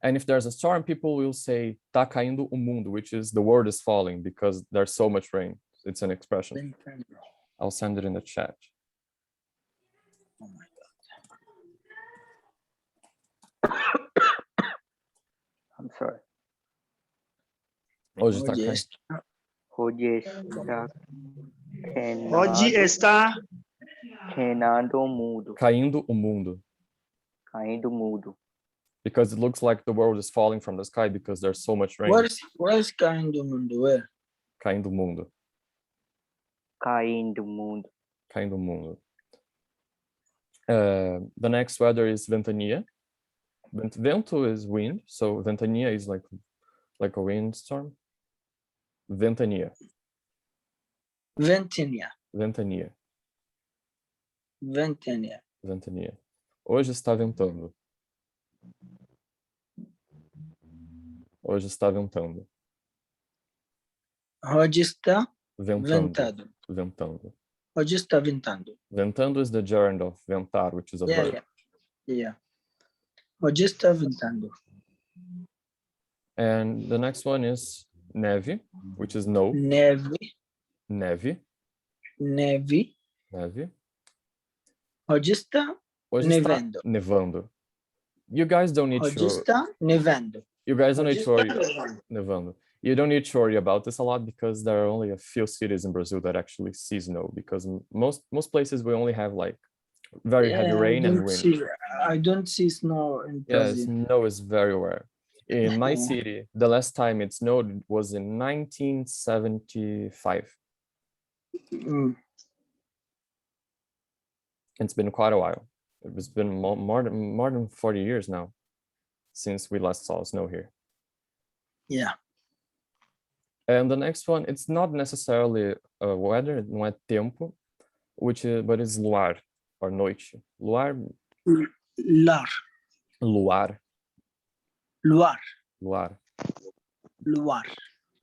And if there's a storm, people will say tá caindo o mundo, which is the world is falling because there's so much rain. It's an expression. Ventando. I'll send it in the chat. Oh my God. I'm sorry. Hoje está caindo mudo. Caindo o mundo. Caindo mudo. Because it looks like the world is falling from the sky because there's so much rain. Where's caindo mundo? Where? Caindo mundo. Caindo mundo. Caindo mundo. The next weather is ventania. Vento is wind, so ventania is like a windstorm. Ventania. Ventania. Ventania. Ventania. Ventania. Hoje está ventando. Hoje está ventando. Hoje está Ventando. ventado. Ventando. Hoje está ventando. Ventando is the gerund of ventar, which is a Yeah, verb. yeah. Hoje está ventando. And the next one is neve, which is no. Neve, Neve. neve. Neve. Hoje está Hoje nevando. está nevando. You guys don't need Hoje to. está nevando. You guys don't need Hoje to está worry. nevando. Nevando. You don't need to worry about this a lot because there are only a few cities in Brazil that actually see snow, because most places we only have like very heavy rain and wind. I don't see snow in Yes, Brazil. snow is very rare. In my city, the last time it snowed was in 1975. Mm. It's been quite a while. It's been more than 40 years now since we last saw snow here. Yeah. And the next one, it's not necessarily weather, não é tempo, but it's luar or noite. Luar. Lar. Luar. Luar. Luar. Luar.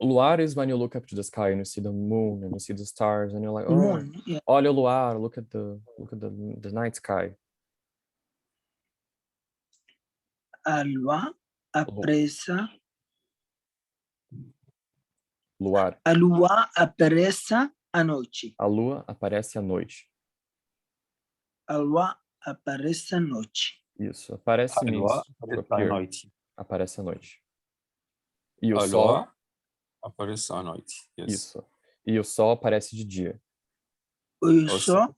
Luar is when you look up to the sky and you see the moon and you see the stars and you're like, oh, Moon. Yeah. olha o luar, look at the night sky. A lua apressa. Luar. A lua aparece à noite. A lua aparece à noite. A lua aparece à noite. Isso, aparece means to appear. Aparece à noite. E o sol aparece à noite. Yes. Isso. E o sol aparece de dia. O sol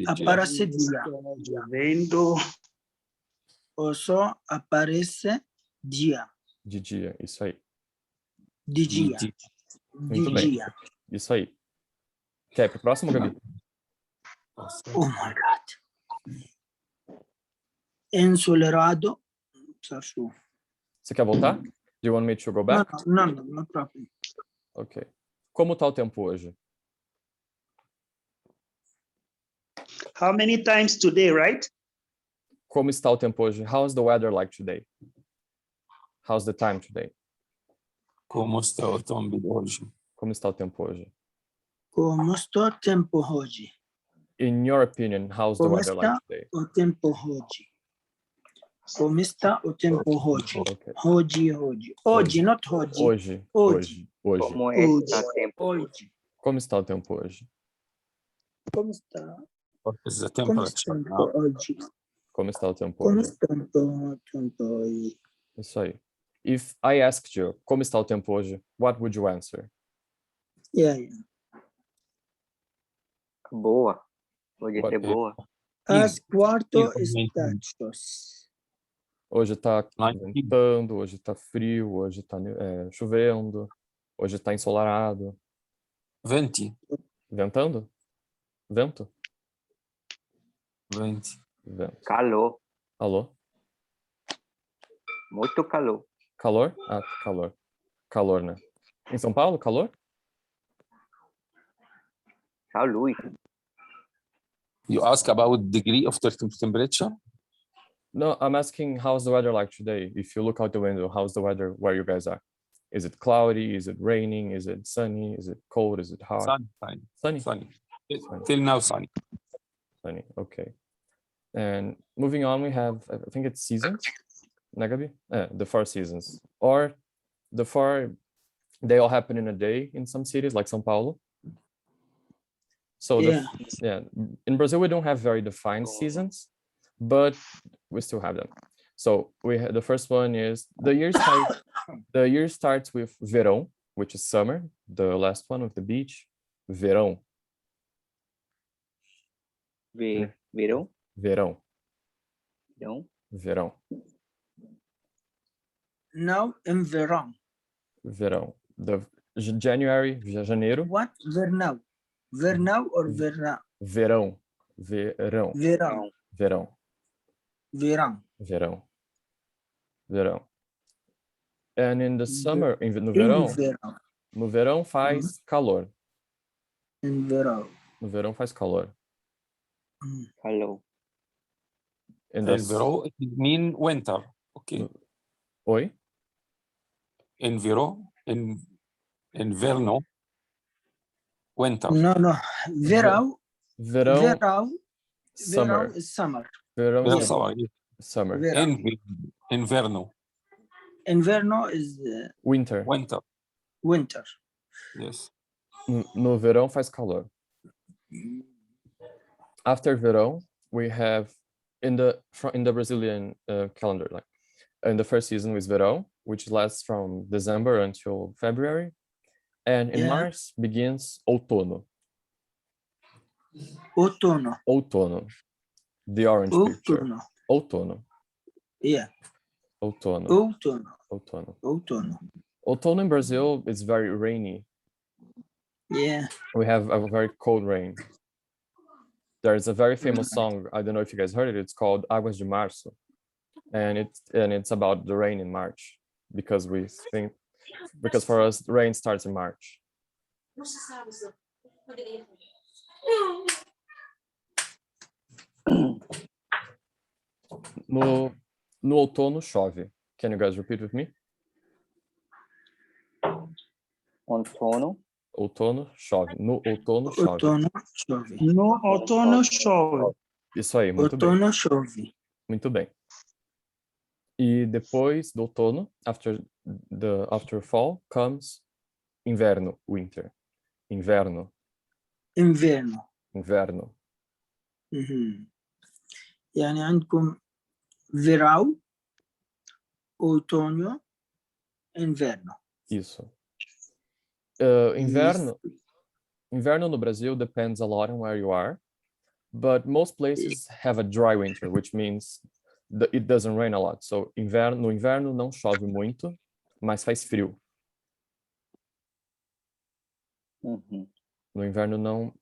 aparece de dia. Vendo. O sol aparece dia. De dia, isso aí. De dia. Muito De bem. dia. Isso aí. Quer ir pro próximo, Gabi? Oh my God. Ensolarado. Você quer voltar? Do you want me to go back? No problem. Ok. Como tá o tempo hoje? How many times today, right? Como está o tempo hoje? How's the weather like today? How's the time today? Como está o tempo hoje? Como está o tempo hoje? Como está o tempo hoje? In your opinion, how's the Como weather like today? o tempo hoje? Como está o tempo hoje? Okay. Hoje, not hoje. Hoje. Como está o tempo? Hoje. Como está o tempo hoje? Como está? What is the Como temperature está now? hoje? Como está o tempo Como hoje? está o tempo hoje? Isso aí. If I asked you, como está o tempo hoje? What would you answer? Yeah. Boa. Hoje What? é boa. As quatro Is- estados. Hoje tá 19. ventando, hoje tá frio, hoje tá chovendo, hoje tá ensolarado. 20. Ventando? Vento? 20. Vento. Calor. Alô? Muito calor. Calor? Ah, calor. Calor, né? Em São Paulo, calor? Tchau, Luiz. You ask about degree of temperature? No, I'm asking how's the weather like today? If you look out the window, how's the weather where you guys are? Is it cloudy? Is it raining? Is it sunny? Is it cold? Is it hot? Sunny. Sunny. Sunny. Sunny. Till now, sunny. Sunny. Okay. And moving on, we have, I think it's seasons. Nagabi? The 4 seasons. Or the 4, they all happen in a day in some cities, like São Paulo. So in Brazil, we don't have very defined seasons, but we still have them. So the first one is the year starts with verão, which is summer. The last one with the beach, verão. Verão? Verão. Verão? Verão. Now in verão. Verão. The January, janeiro. What? Vernão. Vernão or verão? Verão. Verão. Verão. Verão. Verão. Verão. Verão. And in the summer, no verão faz calor. In verão. No verão faz calor. Calor. In the Enviro, it mean winter. Okay. Oi? Enviro, inverno, winter. No, no. Verão, Verão, verão, summer. verão is summer. Verão Yeah, is sorry. summer. Verão. Inverno, Inverno is Winter. winter. winter. Yes. No verão faz calor. After verão, we have in the Brazilian calendar, like in the first season is verão, which lasts from December until February, and in Yeah. March begins outono. Outono. Outono, the orange picture. Outono. Outono, Yeah. outono, Outono. outono. Outono. Outono in Brazil is very rainy. Yeah. We have a very cold rain. There's a very famous song, I don't know if you guys heard it, it's called Águas de Março. And it's about the rain in March, because for us rain starts in March. No outono chove. Can you guys repeat with me? Outono. Outono chove. No outono chove. Outono chove. No outono chove. Isso aí, muito bem. Outono chove. Muito bem. E depois do outono, after fall, comes inverno, winter. Inverno, Inverno. inverno. يعني عندكم verão, outono, inverno. Isso. Inverno no Brasil depends a lot on where you are, but most places have a dry winter, which means it doesn't rain a lot. So no inverno não chove muito, mas faz frio. No inverno não.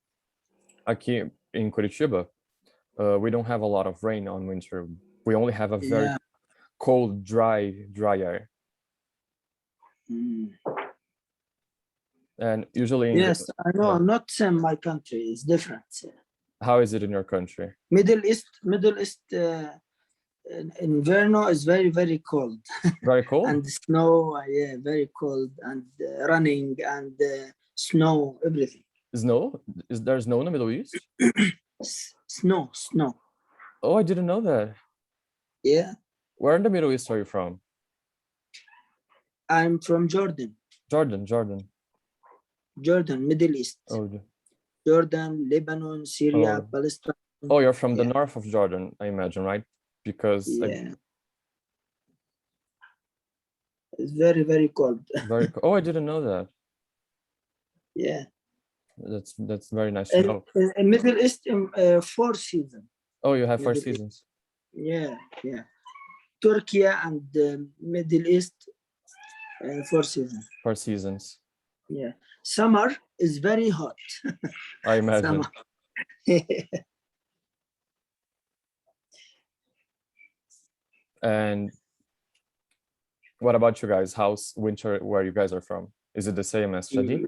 Aqui em Curitiba, we don't have a lot of rain on winter. We only have a very cold, dry air. And usually, Yes, I know. Not same. My country is different. How is it in your country? Middle East, inverno is very, very cold. Very cold? And snow, yeah, very cold, and running, and snow, everything. Snow? Is there snow in the Middle East? Snow. Oh, I didn't know that. Yeah. Where in the Middle East are you from? I'm from Jordan. Jordan, Middle East. Oh, Jordan, Lebanon, Syria, Oh. Palestine. oh, you're from the north of Jordan, I imagine, right? Because Yeah. It's very, very cold. Oh, I didn't know that. Yeah. That's very nice to know. In Middle East, 4 seasons. Oh, you have 4 Middle seasons. Yeah. Turkey and Middle East, 4 seasons. 4 seasons. Yeah. Summer is very hot. I imagine. And what about you guys? How's winter where you guys are from? Is it the same as Shadi?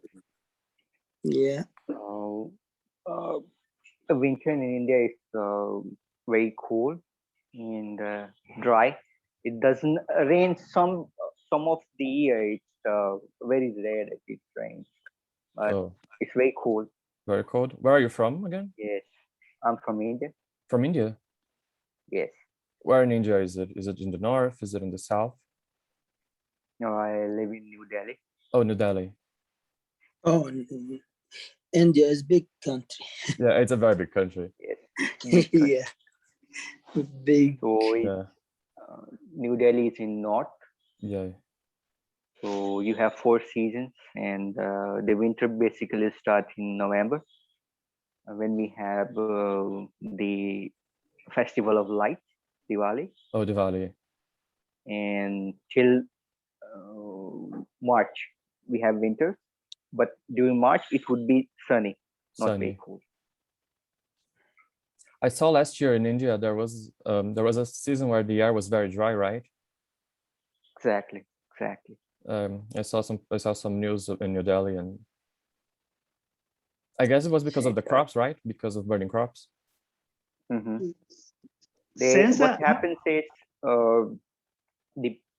Yeah. The winter in India is very cool and dry. It doesn't rain some of the year. It's very rare that it rains, but it's very cold. Very cold. Where are you from again? Yes, I'm from India. From India? Yes. Where in India is it? Is it in the north? Is it in the south? No, I live in New Delhi. Oh, New Delhi. Oh, India is big country. Yeah, it's a very big country. Yes. Yeah. Big. So Yeah. New Delhi is in north. Yeah. So you have 4 seasons, and the winter basically starts in November, when we have the Festival of Light, Diwali. Oh, Diwali. And till March, we have winter. But during March, it would be sunny, not very cold. I saw last year in India there was a season where the air was very dry, right? Exactly. I saw some news in New Delhi, and I guess it was because of the crops, right? Because of burning crops. Mm-hmm. What happens is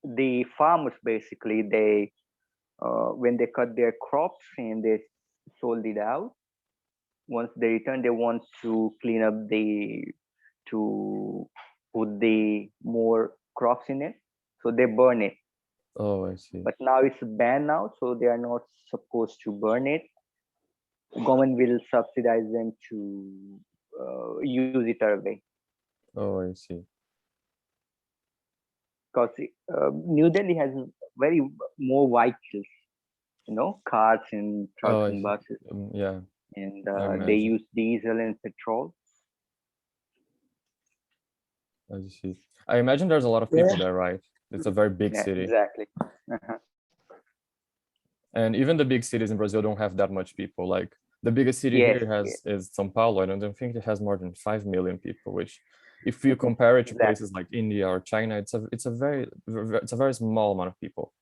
the farmers basically, they when they cut their crops and they sold it out, once they return, they want to clean up to put the more crops in it, so they burn it. Oh, I see. But now it's banned now, so they are not supposed to burn it. The government will subsidize them to use it away. Oh, I see. Because New Delhi has very more vehicles, you know, cars and trucks and buses. Yeah. And they use diesel and petrol. I see. I imagine there's a lot of people there, right? It's a very big city. Exactly. And even the big cities in Brazil don't have that much people. Like the biggest city here is São Paulo. I don't think it has more than 5 million people, which if you compare it to places like India or China, it's a very small amount of people.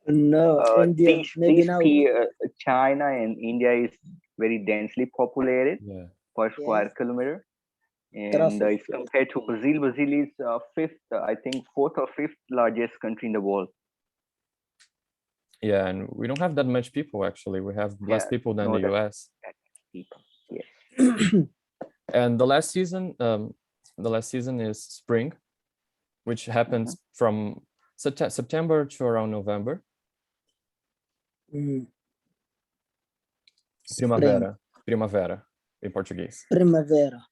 No, India, maybe now. China and India is very densely populated per square kilometer. And if compared to Brazil, Brazil is fourth or fifth largest country in the world. Yeah, and we don't have that much people actually. We have less people than the US. And the last season is spring, which happens from September to around November. Primavera em português. Primavera.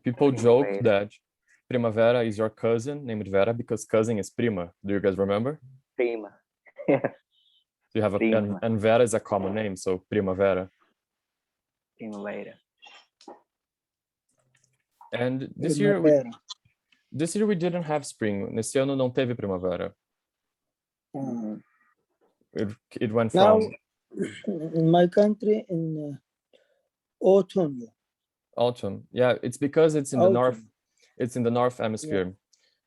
People joke that Primavera is your cousin named Vera because cousin is prima. Do you guys remember? Prima. You have and Vera is a common name, so Primavera. Primavera. And this year we didn't have spring. Nesse ano não teve primavera. It went from in my country in autumn. Autumn. Yeah, it's because it's in the north. It's in the north hemisphere.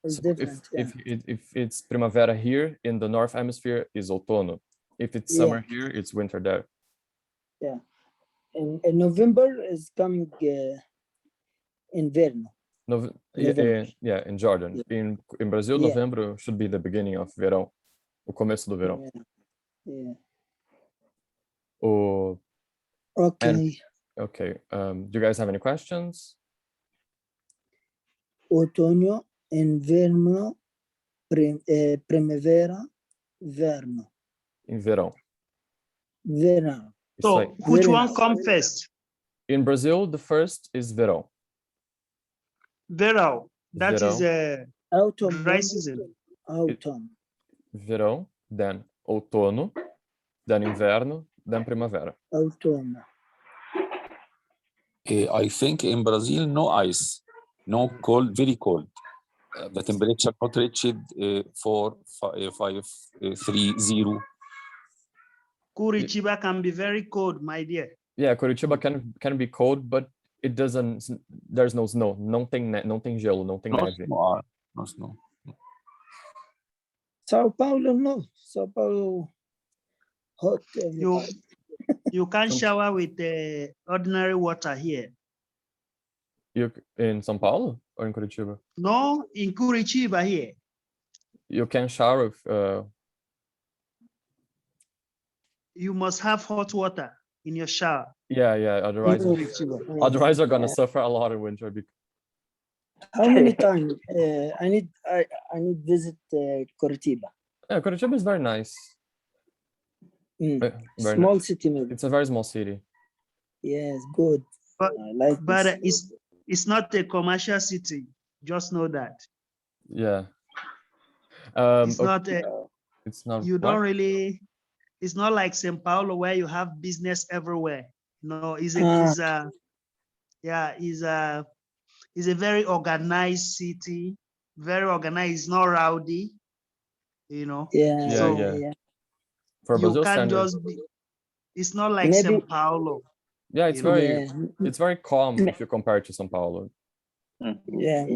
It's So different. if it's primavera here in the north hemisphere is outono. If it's summer here, it's winter there. Yeah. In November is coming inverno. In Jordan. In Brazil, November should be the beginning of verão. O começo do verão. Okay. Do you guys have any questions? Outono, inverno, primavera, verno. In verão. Verão. So which one comes first? In Brazil, the first is verão. Verão. That is autumn, dry season. Autumn. Verão, then outono, then inverno, then primavera. Outono. I think in Brazil, no ice, no cold, very cold. The temperature not reached 530. Curitiba can be very cold, my dear. Yeah, Curitiba can be cold, but it doesn't. There's no snow. Não tem gelo, não tem neve. No snow. São Paulo, no. São Paulo, hot. You can shower with ordinary water here. You in São Paulo or in Curitiba? No, in Curitiba here. You can shower with. You must have hot water in your shower. Yeah. Otherwise, you're gonna suffer a lot in winter. How many times? I need visit Curitiba. Yeah, Curitiba is very nice. Very Small nice. city, maybe. It's a very small city. Yes, good. But I like it's not a commercial city. Just know that. Yeah. It's not. It's not. You don't really. It's not like São Paulo where you have business everywhere. No, it's a very organized city. Very organized. It's not rowdy. You know. Yeah. For you Brazil can't standards, just be. It's not like São Paulo. Yeah, it's very calm if you compare it to São Paulo. Yeah.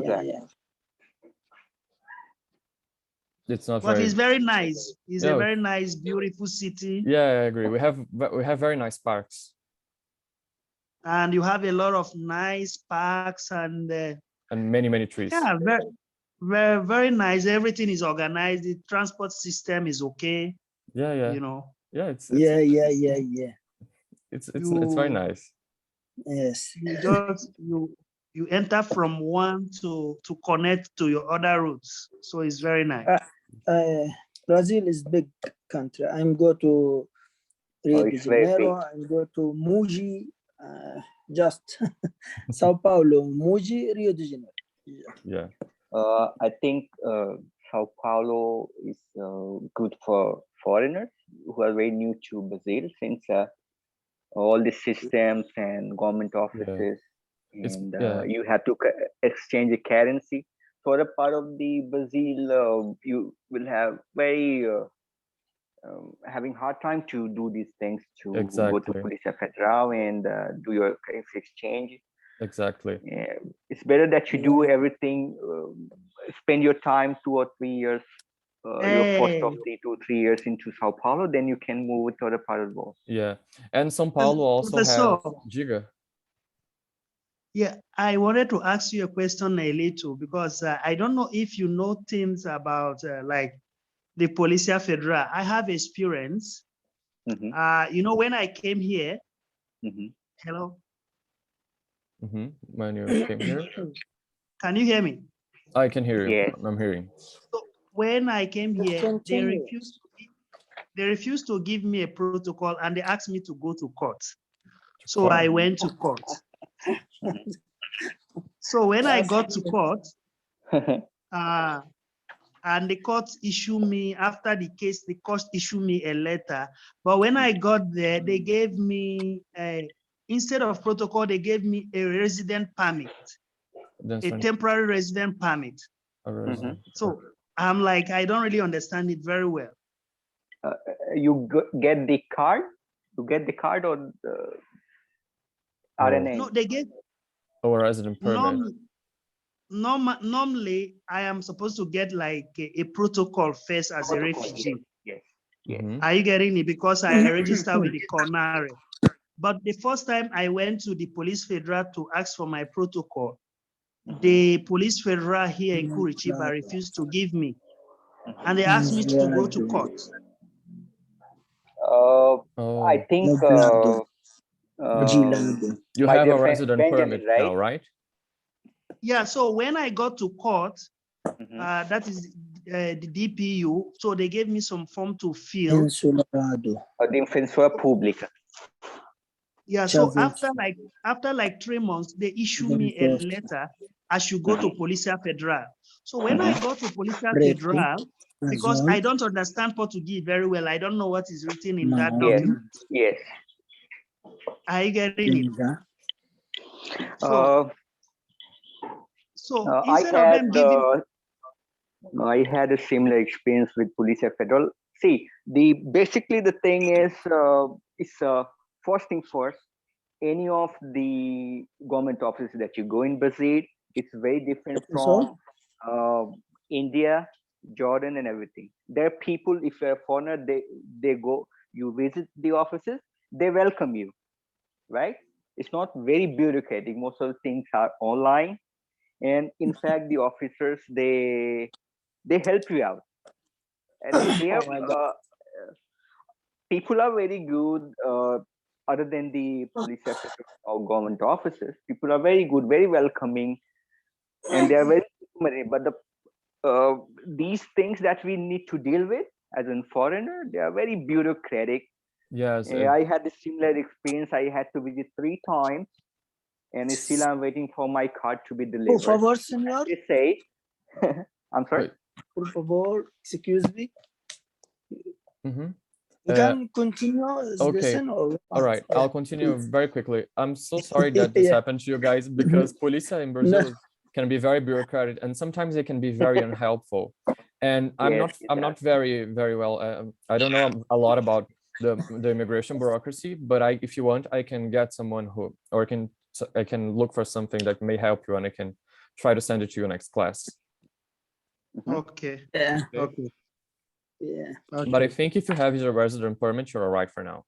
It's not. But it's very nice. It's a very nice, beautiful city. Yeah, I agree. We have very nice parks. and you have a lot of nice parks and many trees. yeah, very nice. Everything is organized. The transport system is okay. Yeah. You know. Yeah, it's yeah. it's very nice. Yes. You enter from one to connect to your other routes, so it's very nice. Brazil is big country. I'm go to Rio de it's very Janeiro. I'm go to Mogi, just Sao Paulo, Mogi, Rio de Janeiro. Yeah. I think Sao Paulo is good for foreigners who are very new to Brazil, since all the systems and government offices, and you have to exchange a currency. For a part of the Brazil, you will have very having hard time to do these things, to go to Polícia Federal and do your currency exchange. Exactly. It's better that you do everything, spend your time 2 or 3 years, your first of the 2-3 years into Sao Paulo, then you can move to other part of the world. Yeah, and São Paulo also has Giga. Yeah, I wanted to ask you a question a little, because I don't know if you know things about like the Polícia Federal. I have experience. You know, when I came here, hello? When you came here? Can you hear me? I can hear you. Yes. I'm hearing. So when I came here, they refused to give me a protocol, and they asked me to go to court. So I went to court. So when I got to court, and the court issued me, after the case, the court issued me a letter. But when I got there, they gave me, instead of protocol, they gave me a resident permit, a temporary resident permit. So I'm like, I don't really understand it very well. You get the card? You get the card or the RNA? No, they get a resident permit. Normally, I am supposed to get like a protocol first as a refugee. Yes. Are you getting it? Because I registered with the CONARE. But the first time I went to the Police Federal to ask for my protocol, the Police Federal here in Curitiba refused to give me. And they asked me to go to court. I think you have a resident permit now, right? Yeah, so when I got to court, that is the DPU, so they gave me some form to fill. The Defensora Pública. Yeah, so after like 3 months, they issued me a letter, I should go to Polícia Federal. So when I go to Polícia Federal, because I don't understand Portuguese very well, I don't know what is written in that document. Yes. Are you getting it? So instead of them giving... I had a similar experience with Polícia Federal. See, basically the thing is, first thing first, any of the government offices that you go in Brazil, it's very different from India, Jordan, and everything. There are people, if you're a foreigner, they go, you visit the offices, they welcome you, right? It's not very bureaucratic. Most of the things are online. And in fact, the officers, they help you out. And here, people are very good. Other than the police or government offices, people are very good, very welcoming, and they are very humanitarian. But these things that we need to deal with as a foreigner, they are very bureaucratic. Yes, I had a similar experience. I had to visit 3 times, and still I'm waiting for my card to be delivered. Por favor, senor. They say, I'm sorry. Por favor, excuse me. You can continue. Okay. All right. I'll continue very quickly. I'm so sorry that this happened to you guys, because Polícia in Brazil can be very bureaucratic, and sometimes they can be very unhelpful. And I'm not very well. I don't know a lot about the immigration bureaucracy, but if you want, I can get someone I can look for something that may help you, and I can try to send it to you next class. Okay. Yeah. Okay. Yeah. Okay. But I think if you have your resident permit, you're all right for now.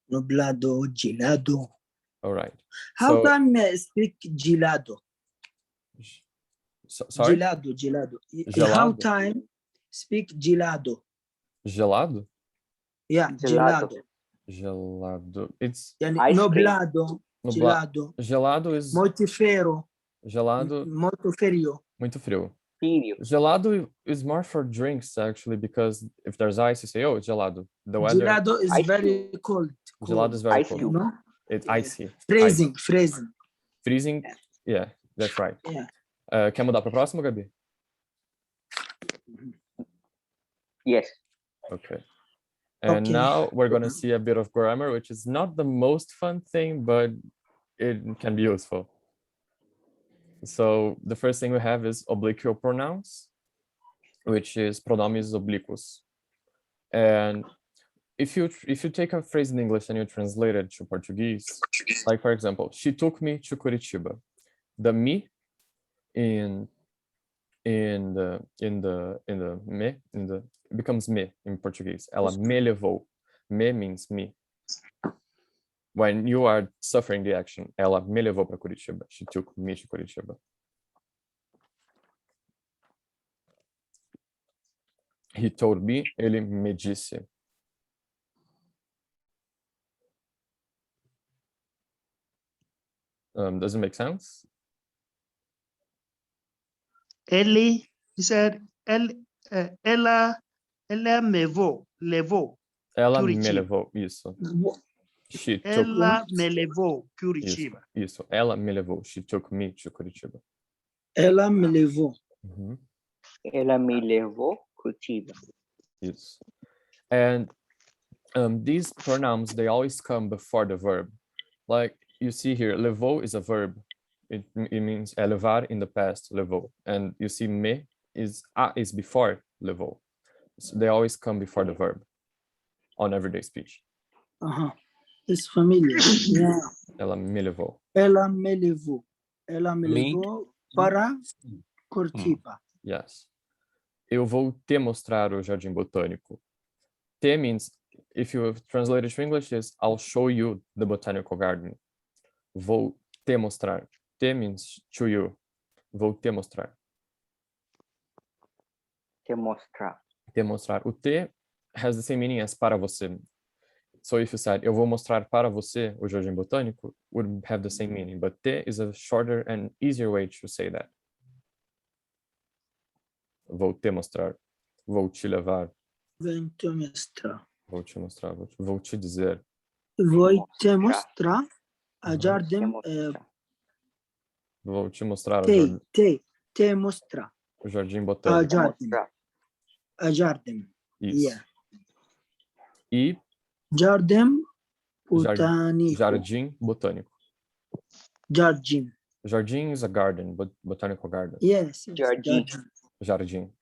nublado, gelado. All right. How So, can I speak gelado? sorry? Gelado, gelado. How Gelado? time speak gelado? Gelado? Yeah, Gelato. Gelado. It's Yani Ice cream. nublado, nubla- gelado. gelado is Muito frio, gelado, muito frio. muito frio. Period. Gelado is more for drinks actually, because if there's ice, you say, oh, it's gelado. The weather, Gelado is Ice very cold. gelado is very Ice cold. cube. No? It's Yeah. icy. Freezing, Ice. freezing. Freezing. Yeah, that's right. Yeah. Quer mudar para o próximo, Gabi? Yes. Okay. And Okay. now we're going to see a bit of grammar, which is not the most fun thing, but it can be useful. So the first thing we have is obliqual pronouns, which is pronomes obliquos. And if you take a phrase in English and you translate it to Portuguese, like for example, she took me to Curitiba. The me becomes me in Portuguese. Ela me levou. Me means me. When you are suffering the action, ela me levou para Curitiba. She took me to Curitiba. He told me, ele me disse. Does it make sense? Ellie, he said, ela me levou. Ela me Curitiba. levou, isso. She took Ela me levou, Curitiba. isso. Ela me levou. She took me to Curitiba. Ela me levou. Mhm. Ela me levou, Curitiba. Yes. And these pronouns, they always come before the verb. Like you see here, levou is a verb. It means levar in the past, levou. And you see me is before levou. So they always come before the verb on everyday speech. It's familiar. Yeah. Ela me levou. Ela me levou. Ela me Me. levou para Curitiba. Yes. Eu vou te mostrar o jardim botânico. Te means, if you translate it to English, is I'll show you the botanical garden. Vou te mostrar. Te means to you. Vou te mostrar. Te mostrar. Te mostrar. O te has the same meaning as para você. So if you said, eu vou mostrar para você o jardim botânico, would have the same meaning. But te is a shorter and easier way to say that. Vou te mostrar. Vou te levar. Vou te mostrar. Vou te mostrar. Vou te dizer. Vou te mostrar a Uhum. jardim. Vou te mostrar Te mostrar o jardim a botânico. jardim. Mostrar. A jardim. Isso. Yeah. E Jardim botânico. jardim botânico. Jardim. Jardim is a garden, but botanical garden. Yes. Jardim. Jardim.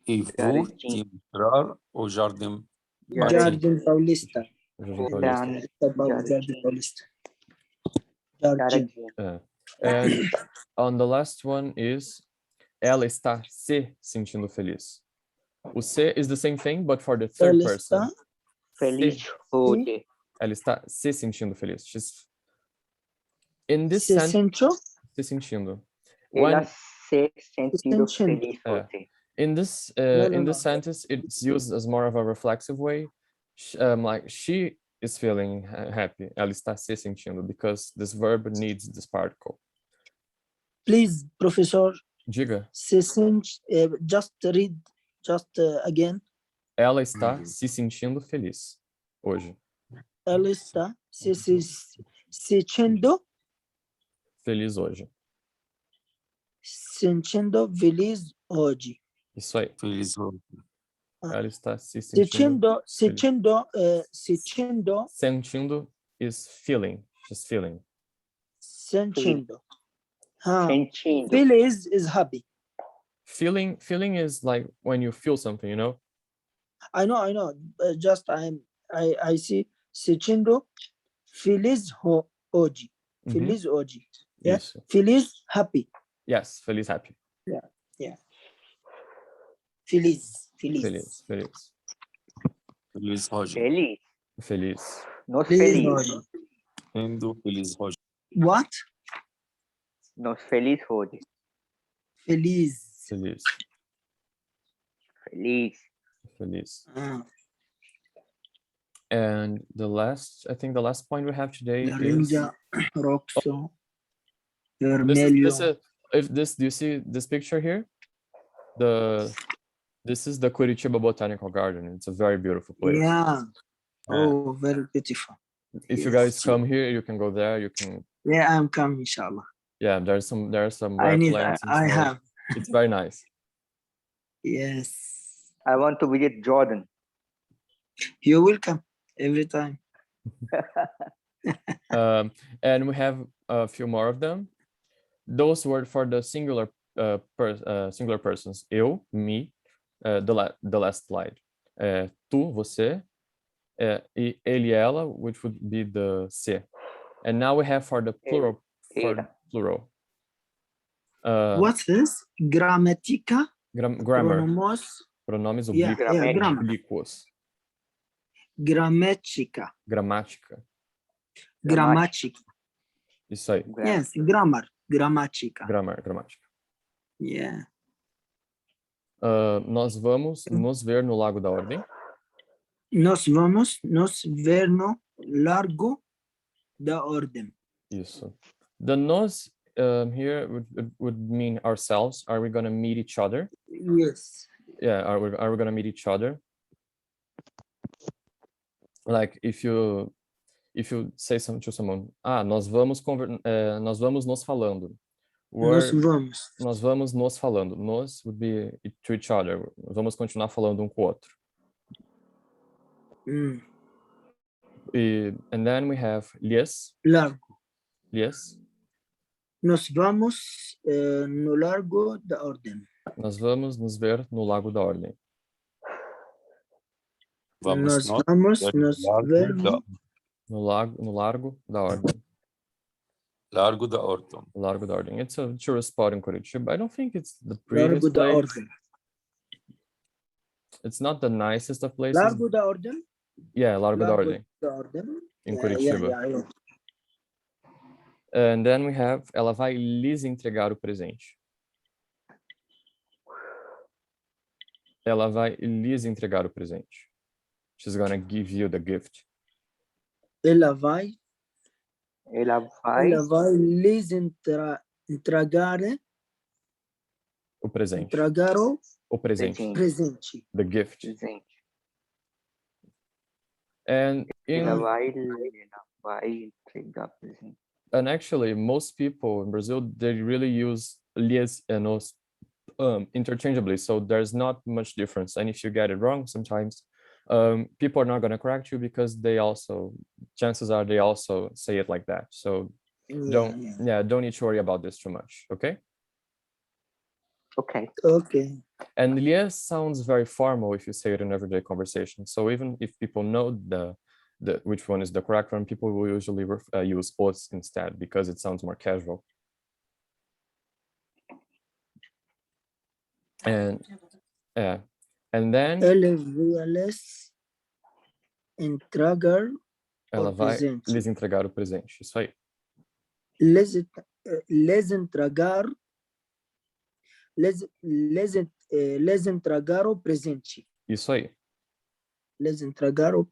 E vou te mostrar o jardim. Jardim Paulista. Jardim Paulista. Jardim Paulista. Jardim. And on the last one is ela está se sentindo feliz. O se is the same thing, but for the third Ela person. está Feliz hoje. Ela está se sentindo feliz. She's in this se sentence. sentiu. Se sentindo. Ela se sentindo sentindo. feliz hoje. In this No. sentence, it's used as more of a reflexive way. Like she is feeling happy. Ela está se sentindo, because this verb needs this particle. Please, Professor. Diga. Se sente. Just read. Again. Ela está se sentindo feliz hoje. Ela está se sentindo Feliz hoje. sentindo feliz hoje. Isso aí. Feliz hoje. Ela está se sentindo. Sentindo. Sentindo is feeling. She's feeling. Sentindo. Sentindo. Feliz is happy. Feeling is like when you feel something, you know? I know. Just I see sentindo feliz hoje. Feliz hoje. Yeah. Isso. Feliz happy. Yes, feliz happy. Yeah. Feliz. Feliz. Feliz hoje. Feliz. Feliz. Nos Feliz feliz. hoje. Indo feliz hoje. What? Nos feliz hoje. Feliz. Feliz. Feliz. Feliz. Ah, And I think the last point we have today is laranja, roxo, this vermelho. do you see this picture here? This is the Curitiba Botanical Garden. It's a very beautiful place. Yeah. Oh, very beautiful. If you Yes. guys come here, you can go there. You can. Yeah, I'm coming, inshallah. Yeah, there are some I rare need. plants. and I snow. have. It's very nice. Yes. I want to visit Jordan. You're welcome every time. And we have a few more of them. Those were for the singular singular persons. Eu, me, the last slide. Tu, você, e ele, ela, which would be the se. And now we have for the plural. Era. Plural. What's this? Grammatica. Grammar. Pronomos. Pronomes Yeah, yeah, grammar. oblíquos. Grammatica. Gramática. Grammatica. Isso aí. Yes, grammar. Grammatica. Gramática. Yeah. Nós vamos nos ver no Lago da Ordem. Nós vamos nos ver no Largo da Ordem. Isso. The nós here would mean ourselves. Are we going to meet each other? Yes. Yeah, are we going to meet each other? Like if you say something to someone, nós vamos nos falando. Nós vamos nos falando. Nós would be to each other. Vamos continuar falando um com o outro. And then we have lhes. Largo. Lhes. Nós vamos no Largo da Ordem. Nós vamos nos ver no Lago da Ordem. Nós vamos nos ver no Largo da Ordem. Largo da Ordem. Largo da Ordem. It's a tourist spot in Curitiba. I don't think it's the prettiest Largo da place. Ordem. It's not the nicest of places. Largo da Ordem? Yeah, Largo da Ordem. In Curitiba. Yeah. And then we have, ela vai lhes entregar o presente. Ela vai lhes entregar o presente. She's gonna give you the gift. Ela vai lhes entregar o presente. Entregar o presente. Presente. The gift. Presente. And Ela vai entregar presente. And actually, most people in Brazil, they really use lhes and os interchangeably. So there's not much difference. And if you get it wrong, sometimes people are not going to correct you because chances are they also say it like that. So don't need to worry about this too much. Okay. Okay. And lhes sounds very formal if you say it in everyday conversation. So even if people know which one is the correct one, people will usually use os instead because it sounds more casual. And then ela vai lhes entregar o presente. Isso aí. Les entregar o presente. Isso aí. Les entregar o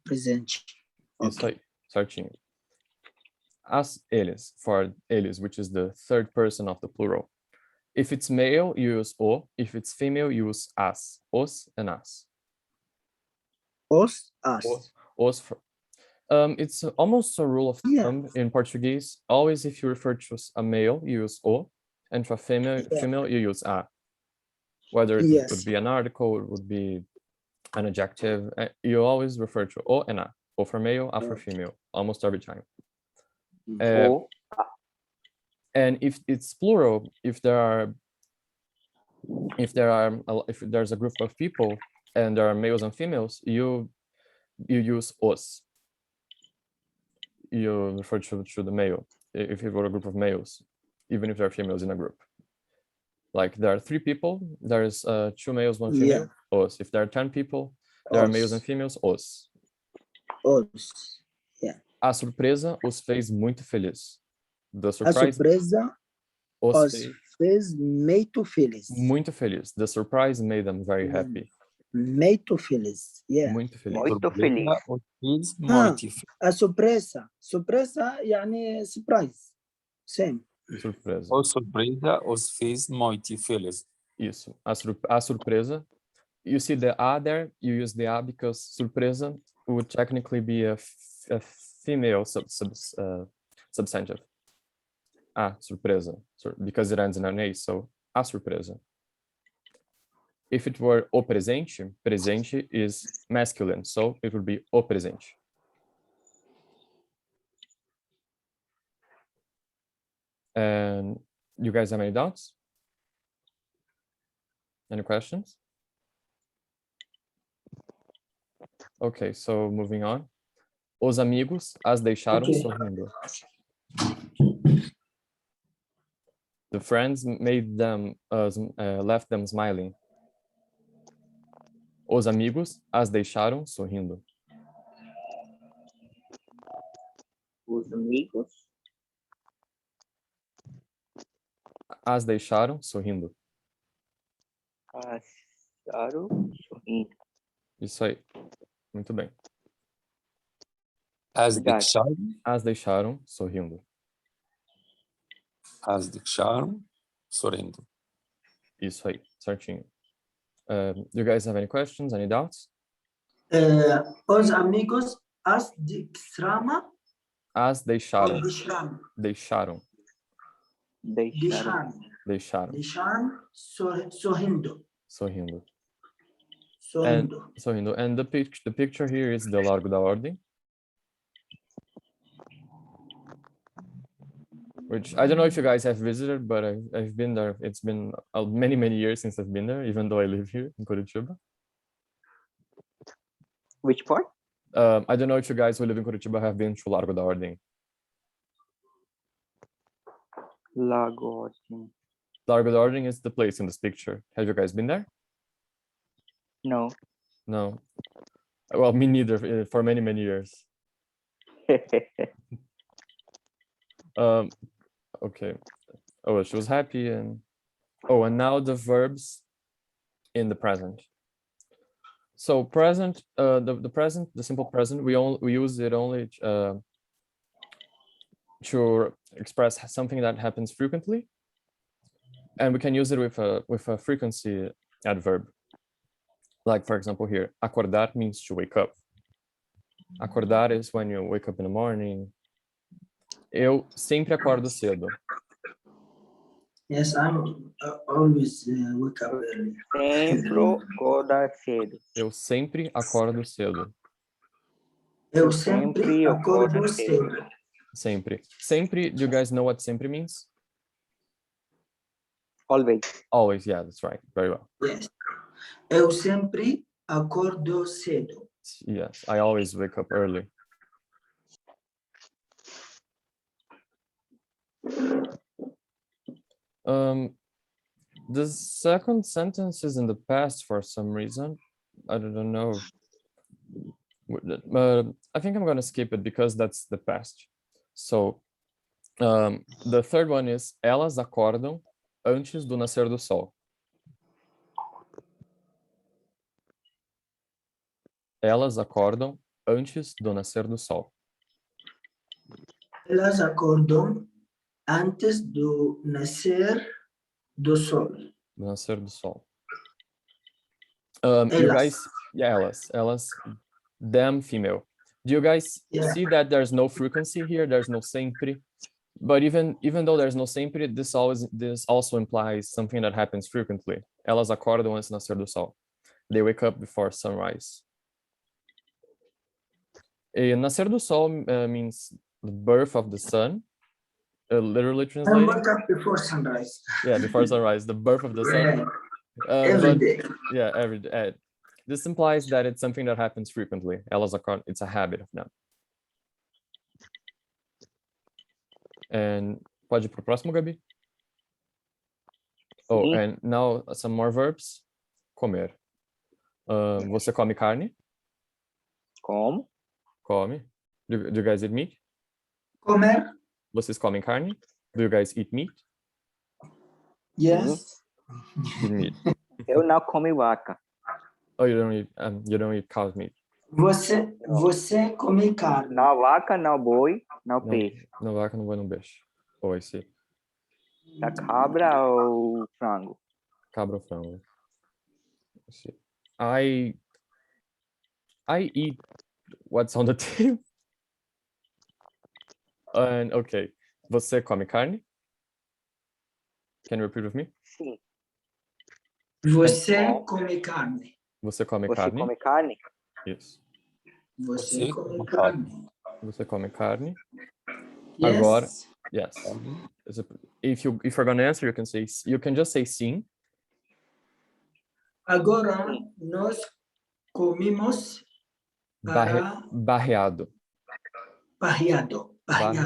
presente. Isso aí, certinho. Eles, for eles, which is the third person of the plural. If it's male, you use o. If it's female, you use as. Os and as. Os, as. Os. It's almost a rule of thumb in Portuguese. Always, if you refer to a male, you use o, and to a female, you use a. Whether it would be an article, it would be an adjective, you always refer to o and a. O for male, a for female, almost every time. And if it's plural, if there's a group of people and there are males and females, you use os. You refer to the male if you've got a group of males, even if there are females in a group. Like there are 3 people, there's 2 males, 1 female, os. If there are 10 people, there are males and females, os. Os. Yeah. A surpresa os fez muito feliz. The A surprise surpresa os os fez fez muito feliz. muito feliz. The surprise made them very happy. Muito feliz. Yeah. Muito feliz. Muito feliz. surpresa os fez Ah, muito feliz. a surpresa يعني surprise. Same. Surpresa. A surpresa os fez muito feliz. Isso. A surpresa. You see the A there, you use the A because surpresa would technically be a female substantive. A surpresa, because it ends in an A, so a surpresa. If it were o presente, presente is masculine, so it would be o presente. And you guys have any doubts? Any questions? Okay, so moving on. Os amigos as deixaram Okay. sorrindo. The friends made them left them smiling. Os amigos as deixaram sorrindo. Os amigos As deixaram sorrindo. passaram sorrindo. Isso aí. Muito bem. As Obrigado. deixaram, As deixaram sorrindo. as deixaram sorrindo. Isso aí. Certinho. You guys have any questions? Any doubts? Os amigos as deixaram. As deixaram. Deixaram. Deixaram. Deixaram. Deixaram. Deixaram sorrindo. Sorrindo. Sorrindo. Sorrindo. And the picture here is the Largo da Ordem. Which I don't know if you guys have visited, but I've been there. It's been many years since I've been there, even though I live here in Curitiba. Which part? I don't know if you guys who live in Curitiba have been to Largo da Ordem. Lago Ordem. Largo da Ordem is the place in this picture. Have you guys been there? No. No. Well, me neither, for many years. Okay. Oh, she was happy and now the verbs in the present. So present, the present, the simple present, we use it only to express something that happens frequently, and we can use it with a frequency adverb. Like for example here, acordar means to wake up. Acordar is when you wake up in the morning. Eu sempre acordo cedo. Yes, I'm always wake up early. Sempre acordar cedo. Eu sempre acordo cedo. Eu sempre acordo cedo. Sempre. Sempre, do you guys know what sempre means? Always. Always, yeah, that's right. Very well. Yes. Eu sempre acordo cedo. Yes, I always wake up early. The second sentence is in the past for some reason. I don't know. I think I'm gonna skip it because that's the past. So, the third one is elas acordam antes do nascer do sol. Elas acordam antes do nascer do sol. Elas acordam antes do nascer do sol. Do nascer do sol. You guys, yeah, elas, them, female. Do you guys see that there's no frequency here? There's no sempre. But even though there's no sempre, this also implies something that happens frequently. Elas acordam antes do nascer do sol. They wake up before sunrise. Nascer do sol means the birth of the sun. Literally translated. I wake up before sunrise. Yeah, before sunrise, the birth of the sun. Every day. Yeah, every day. This implies that it's something that happens frequently. Elas acordam, it's a habit of them. And pode ir pro próximo, Gabi? Oh, and now some more verbs. Comer. Você come carne? Como? Come. Do you guys eat meat? Comer. Vocês comem carne? Do you guys eat meat? Yes. Eat meat. Eu não como vaca. Oh, you don't eat cow's meat. Você come carne. Não vaca, não boi, não Não, peixe. não vaca, não boi, não peixe. Oh, I see. Da cabra ou frango? Cabra ou frango. I see. I eat what's on the table. And okay, você come carne? Can you repeat with me? Sim. Você come carne. Você come Você carne? come carne? Isso. Você Você come come carne. Você come carne? Yes. Agora, yes. If you're gonna answer, you can just say sim. Agora nós comemos Barreado. barreado. Barreado. What is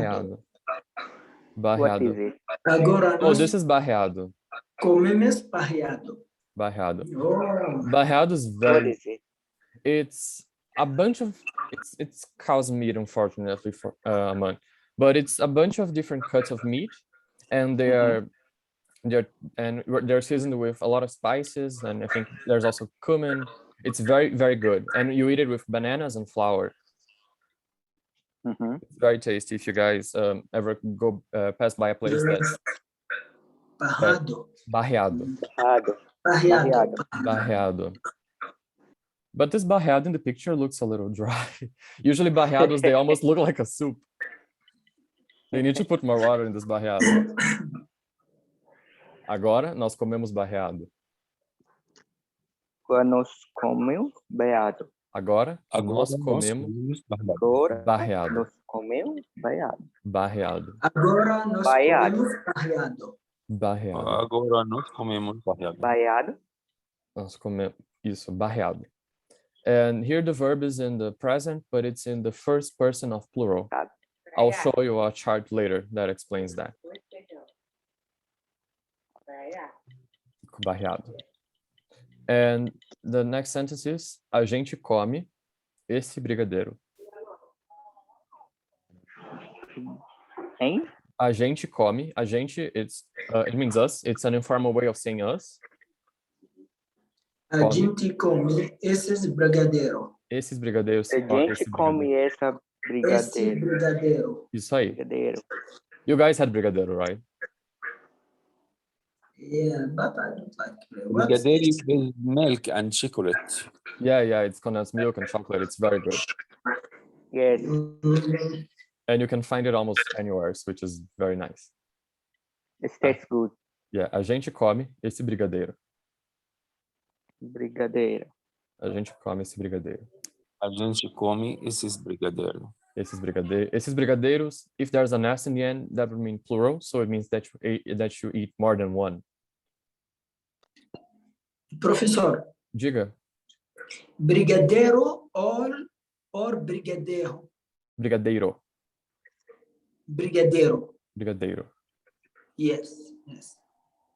Barreado. it? Agora Oh, nós this is barreado. comemos barreado. Barreado. Oh. Barreado is What very. is it? It's a bunch of. It's cow's meat, unfortunately, for Aman. But it's a bunch of different cuts of meat, and they're seasoned with a lot of spices, and I think there's also cumin. It's very, very good, and you eat it with bananas and flour. It's very tasty. If you guys ever go pass by a place that's Barrado. barreado. Barreado. Barreado. But this barreado in the picture looks a little dry. Usually barreados, they almost look like a soup. They need to put more water in this barreado. Agora, nós comemos barreado. Agora nós comemos baiado. Agora, nós comemos barreado. Nós comemos baiado. Barreado. Agora nós Baiado. comemos barreado. Barreado. Agora nós comemos barreado. Baiado. Nós comemos isso, barreado. And here the verb is in the present, but it's in the first person of plural. I'll show you a chart later that explains that. Barreado. And the next sentence is: a gente come esse brigadeiro. Hein? A gente come. A gente, it means us. It's an informal way of saying us. A gente come esses brigadeiro. Esses brigadeiros. A gente come essa Esse brigadeiro. brigadeiro. Isso aí. Brigadeiro. You guys had brigadeiro, right? Yeah, but I don't like it. Brigadeiro is milk and chocolate. Yeah, it's condensed milk and chocolate. It's very good. Yes. And you can find it almost anywhere, which is very nice. It tastes good. Yeah, a gente come esse brigadeiro. Brigadeiro. A gente come esse brigadeiro. A gente come esses brigadeiros. Esses brigadeiros, if there's an S in the end, that would mean plural, so it means that you eat more than one. Professor, Diga. brigadeiro or brigadeiro? Brigadeiro. Brigadeiro. Yes.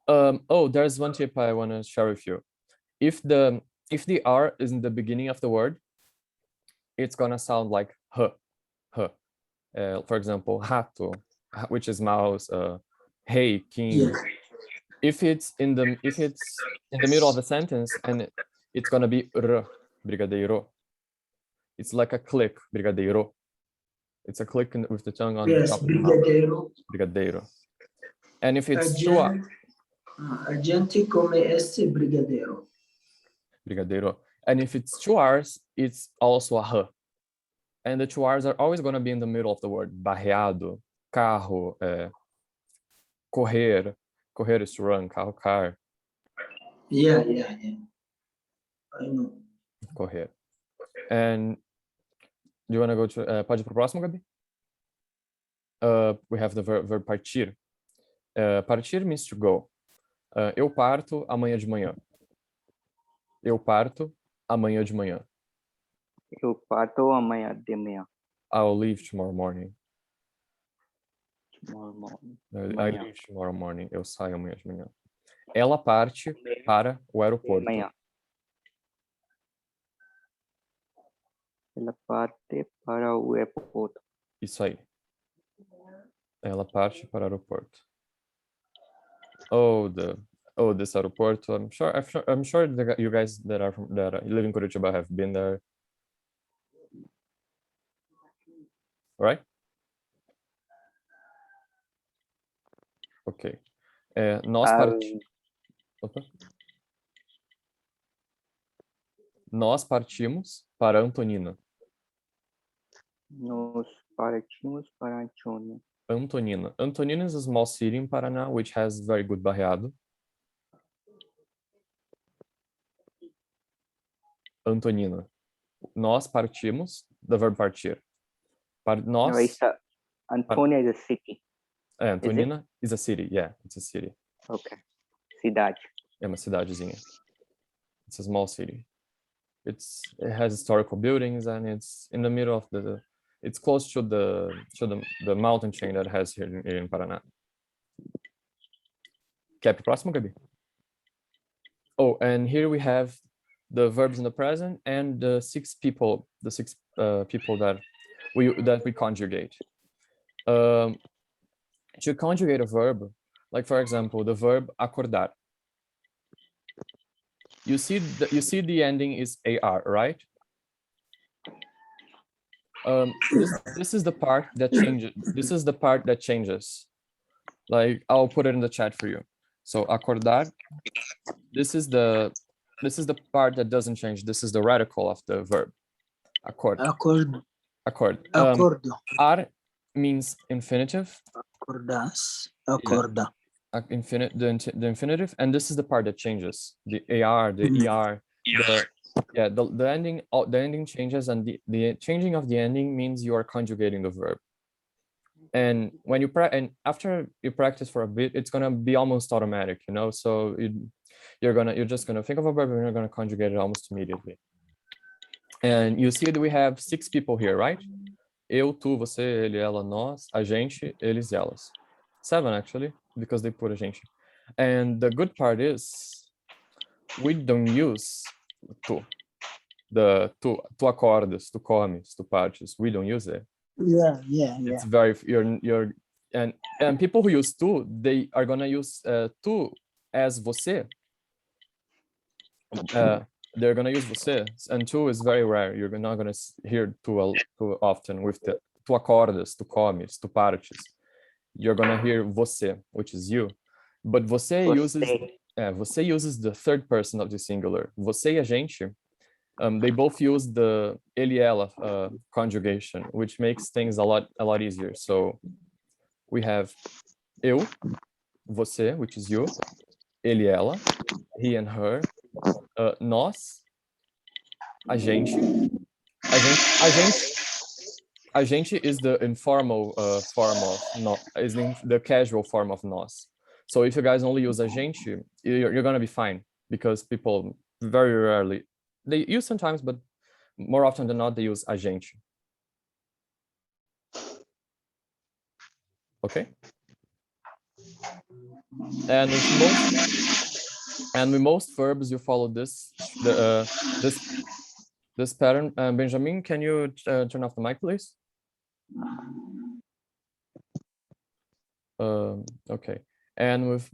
Oh, there's one tip I want to share with you. If the R is in the beginning of the word, it's gonna sound like h. For example, rato, which is mouse. Hey, king. Yeah. If it's in the middle of the sentence, and it's gonna be r, brigadeiro. It's like a click, brigadeiro. It's a click with the tongue on the top of the mouth. Brigadeiro. And if it's a gente come esse brigadeiro. Brigadeiro. And if it's 2 R's, it's also a h. And the 2 R's are always going to be in the middle of the word. Barreado, carro, correr. Correr is to run, carro, car. Yeah. I know. Correr. And do you want to go to... pode ir pro próximo, Gabi? We have the verb partir. Partir means to go. Eu parto amanhã de manhã. Eu parto amanhã de manhã. Eu parto amanhã de manhã. I'll leave tomorrow morning. Tomorrow morning. I leave tomorrow morning. Eu saio amanhã de manhã. Ela parte para o aeroporto. Amanhã. Ela parte para o aeroporto. Isso aí. Ela parte para o aeroporto. Oh, this aeroporto. I'm sure you guys that live in Curitiba have been there. Right? Ok. Nós partimos para Antonina. Nós partimos para Antonina. Antonina. Antonina is a small city in Paraná which has very good barreado. Antonina. Nós partimos, the verb partir. Nós. No, Antonia is a city. Antonina is a city. Yeah, it's a city. Okay. Cidade. É uma cidadezinha. It's a small city. It has historical buildings and it's in the middle of it's close to the mountain chain that has here in Paraná. Quer pro próximo, Gabi? Oh, and here we have the verbs in the present and the six people that we conjugate. To conjugate a verb, like for example, the verb acordar. You see the ending is AR, right? This is the part that changes. This is the part that changes. Like I'll put it in the chat for you. So acordar. This is the part that doesn't change. This is the radical of the verb. Accord. Accord. Accord. Accordo. Ar means infinitive. Accordas. Accorda. Yeah. The infinitive, and this is the part that changes. The AR, the ER. The ending changes, and the changing of the ending means you are conjugating the verb. And when after you practice for a bit, it's gonna be almost automatic, you know. So you're just gonna think of a verb and you're gonna conjugate it almost immediately. And you see that we have 6 people here, right? Eu, tu, você, ele, ela, nós, a gente, eles, elas. 7 actually, because they put a gente. And the good part is we don't use tu. Tu acordas, tu comes, tu partes. We don't use it. Yeah. It's very and people who use tu, they are gonna use tu as você. They're gonna use você, and tu is very rare. You're not gonna hear tu often with the tu acordas, tu comes, tu partes. You're gonna hear você, which is you. But você uses the third person of the singular. Você e a gente. They both use the ele, ela conjugation, which makes things a lot easier. So we have eu, você, which is you, ele, ela, he and her, nós, a gente is the informal form of is the casual form of nós. So if you guys only use a gente, you're gonna be fine, because people very rarely, they use sometimes, but more often than not, they use a gente. Okay. And with most verbs, you follow this pattern. Benjamin, can you turn off the mic, please? Okay. And with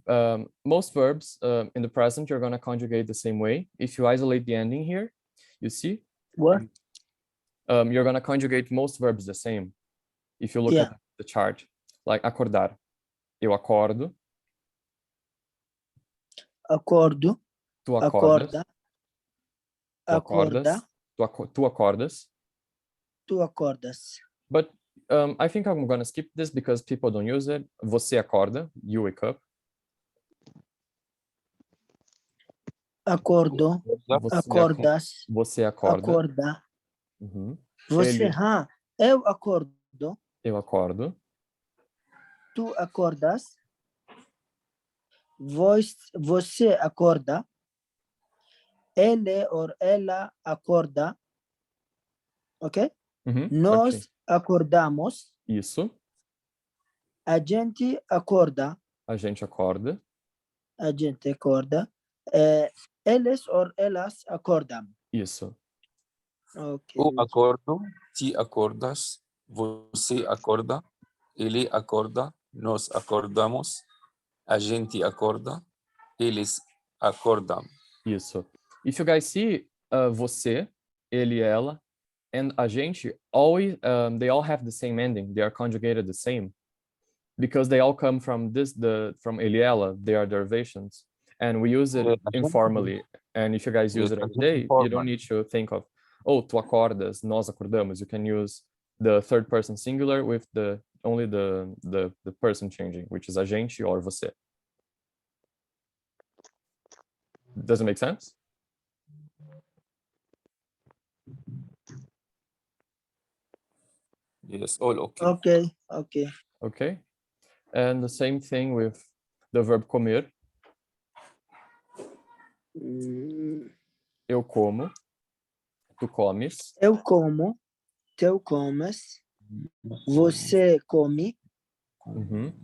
most verbs in the present, you're going to conjugate the same way. If you isolate the ending here, you see? What? You're going to conjugate most verbs the same. If you look at the chart, like acordar. Eu acordo. Acordo. Tu acordas. Acorda. Tu acordas. Tu acordas. But I think I'm gonna skip this because people don't use it. Você acorda. You wake up. Acordo. Acordas. Você acorda. Acorda. Uhum. Você, eu acordo. Eu acordo. Tu acordas. Você acorda. Ele ou ela acorda. Ok? Uhum. Nós acordamos. Isso. A gente acorda. A gente acorda. A gente acorda. Eles ou elas acordam. Isso. Okay. Eu acordo, ti acordas, você acorda, ele acorda, nós acordamos, a gente acorda, eles acordam. Isso. If you guys see você, ele, ela, and a gente, always they all have the same ending. They are conjugated the same because they all come from from ele, ela. They are derivations, and we use it informally. And if you guys use it every day, you don't need to think of, oh, tu acordas, nós acordamos. You can use the third person singular with only the person changing, which is a gente or você. Does it make sense? Yes, all okay. Okay. Okay. Okay. And the same thing with the verb comer. Eu como, tu comes. Eu como, tu comes, você come,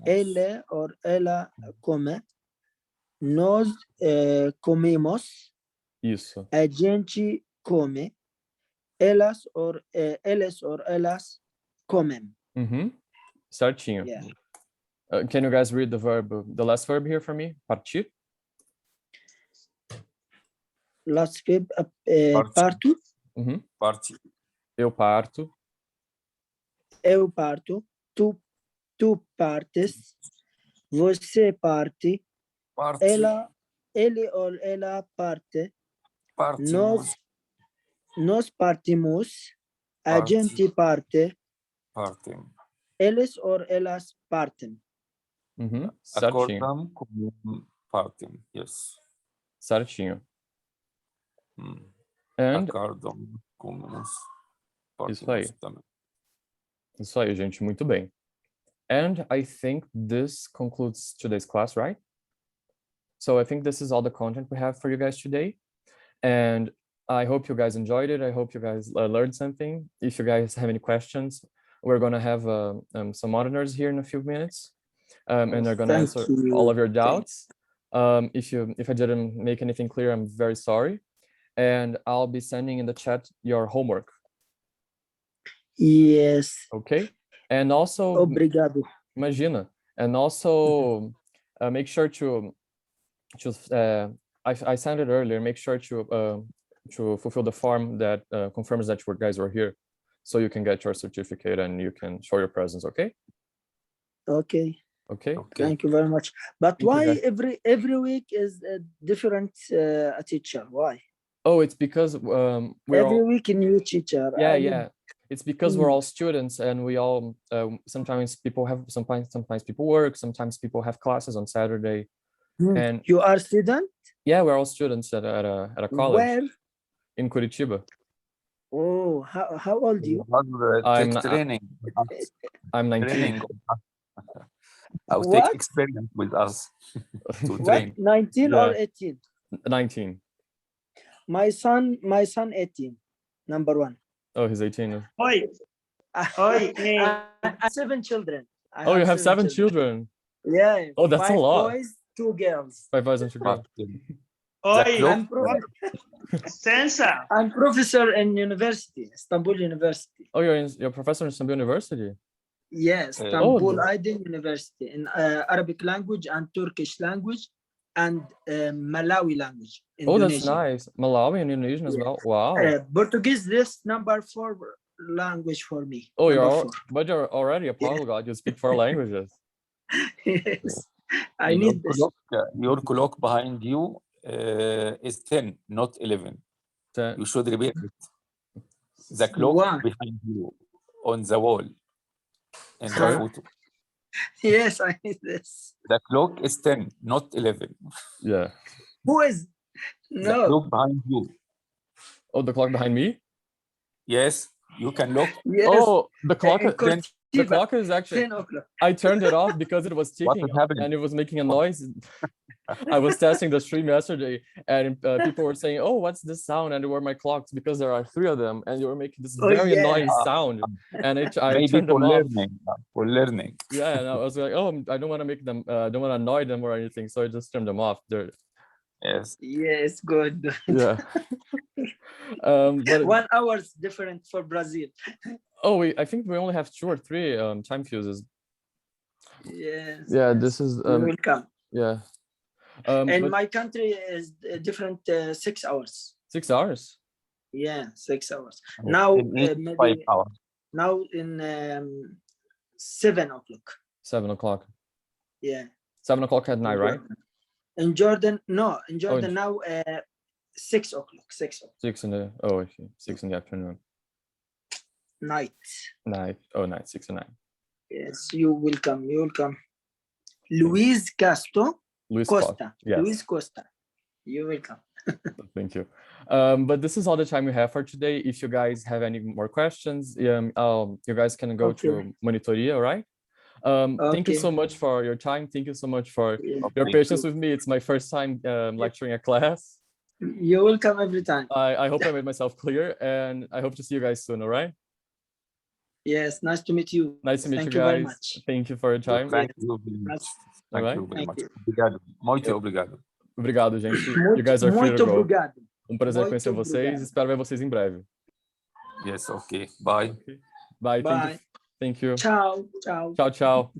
ele ou ela come, nós comemos, Isso. a gente come, elas ou elas comem. Certinho. Yeah. Can you guys read the last verb here for me? Partir? Last verb, parto. Parti. Eu parto. Eu parto, tu partes, você parte, ele ou ela parte, nós partimos, a gente parte, eles ou elas partem. Certinho. Acordam, comem, partem. Yes. Certinho. And Acordam, comemos, isso aí. partimos também. Isso aí, gente. Muito bem. And I think this concludes today's class, right? So I think this is all the content we have for you guys today. And I hope you guys enjoyed it. I hope you guys learned something. If you guys have any questions, we're going to have some monitors here in a few minutes. And they're going to answer all of your doubts. If I didn't make anything clear, I'm very sorry. And I'll be sending in the chat your homework. Yes. Okay. And also, Obrigado. Imagina. And also make sure to I sent it earlier. Make sure to fulfill the form that confirms that you guys were here, so you can get your certificate and you can show your presence. Okay. Okay. Okay. Thank you very much. But Thank you, why guys. every week is a different teacher? Why? Oh, it's because we're Every all, week a new teacher. yeah, I mean, yeah. It's because we're all students and we all sometimes people work, sometimes people have classes on Saturday. And you are student? yeah, we're all students at a college. Where? In Curitiba. Oh, how old are you? I'm 19. Training. I'll What? take experience with us to What? train. 19 Yeah. or 18? 19. My son 18. Number one. Oh, he's 18. Oi, oi, I have 7 children. Oh, you have 7 children. Yeah. Oh, that's a 5 lot. boys, 2 girls. 5 boys and 2 girls. oi, Sensa. I'm professor in university, Istanbul University. Oh, you're a professor in Istanbul University? Yes, Istanbul Aydin University in Arabic language and Turkish language and Malawi language. Oh, that's nice. Malawi and Indonesian as well. Wow. Portuguese, this number 4 language for me. Oh, but you're already a polyglot. You speak 4 languages. Yes, I need this. Your clock behind you is 10, not 11. 10. You should repeat it. The clock behind you on the wall in the photo. Yes, I need this. The clock is 10, not 11. Yeah. Who is? No. The clock behind you. Oh, the clock behind me? Yes, you can look. Yes. Oh, the clock. The Curitiba, clock is actually. 10 o'clock. I turned it off because it was ticking and it was making a noise. I was testing the stream yesterday, and people were saying, "Oh, what's this sound?" And they were my clocks because there are 3 of them, and you were making this very annoying sound. And I turned them off. For learning. Yeah, and I was like, "Oh, I don't want to make them. I don't want to annoy them or anything," so I just turned them off. Yes. Yes, good. Yeah. But 1 hour's different for Brazil. oh, I think we only have 2 or 3 time fuses. Yes. Yeah, yes. this is You will come. yeah. And But my country is different 6 hours. 6 hours. Yeah, 6 hours. Yeah, Now it needs 5 maybe hours. now in 7 o'clock. 7 o'clock. Yeah. 7 o'clock at night, right? In Jordan, no, in Oh, Jordan now 6 o'clock. 6 o'clock. 6 in the oh, I see. 6 in the afternoon. Night. Night. Oh, night. 6 to 9. Yes, you will come. You will come. Luis Castro Luis Costa. Yes. Luis Costa. You will come. Thank you. But this is all the time we have for today. If you guys have any more questions, you guys can go to Monitoria, all right? Thank you so much for your time. Thank you so much for your patience with me. It's my first time lecturing a class. You will come every time. I hope I made myself clear, and I hope to see you guys soon, all right? Yes, nice to meet you. Nice to meet Thank you very guys. much. Thank you for your time. Thank you very much. All right. Thank you very Thank much. you. Obrigado. Muito obrigado. Obrigado, gente. You guys are free to Muito go. obrigado. Prazer Muito conhecer vocês. obrigado. Espero ver vocês em breve. Yes, okay. Bye. Bye. Bye. Thank you. Ciao. Ciao. Tchau, tchau.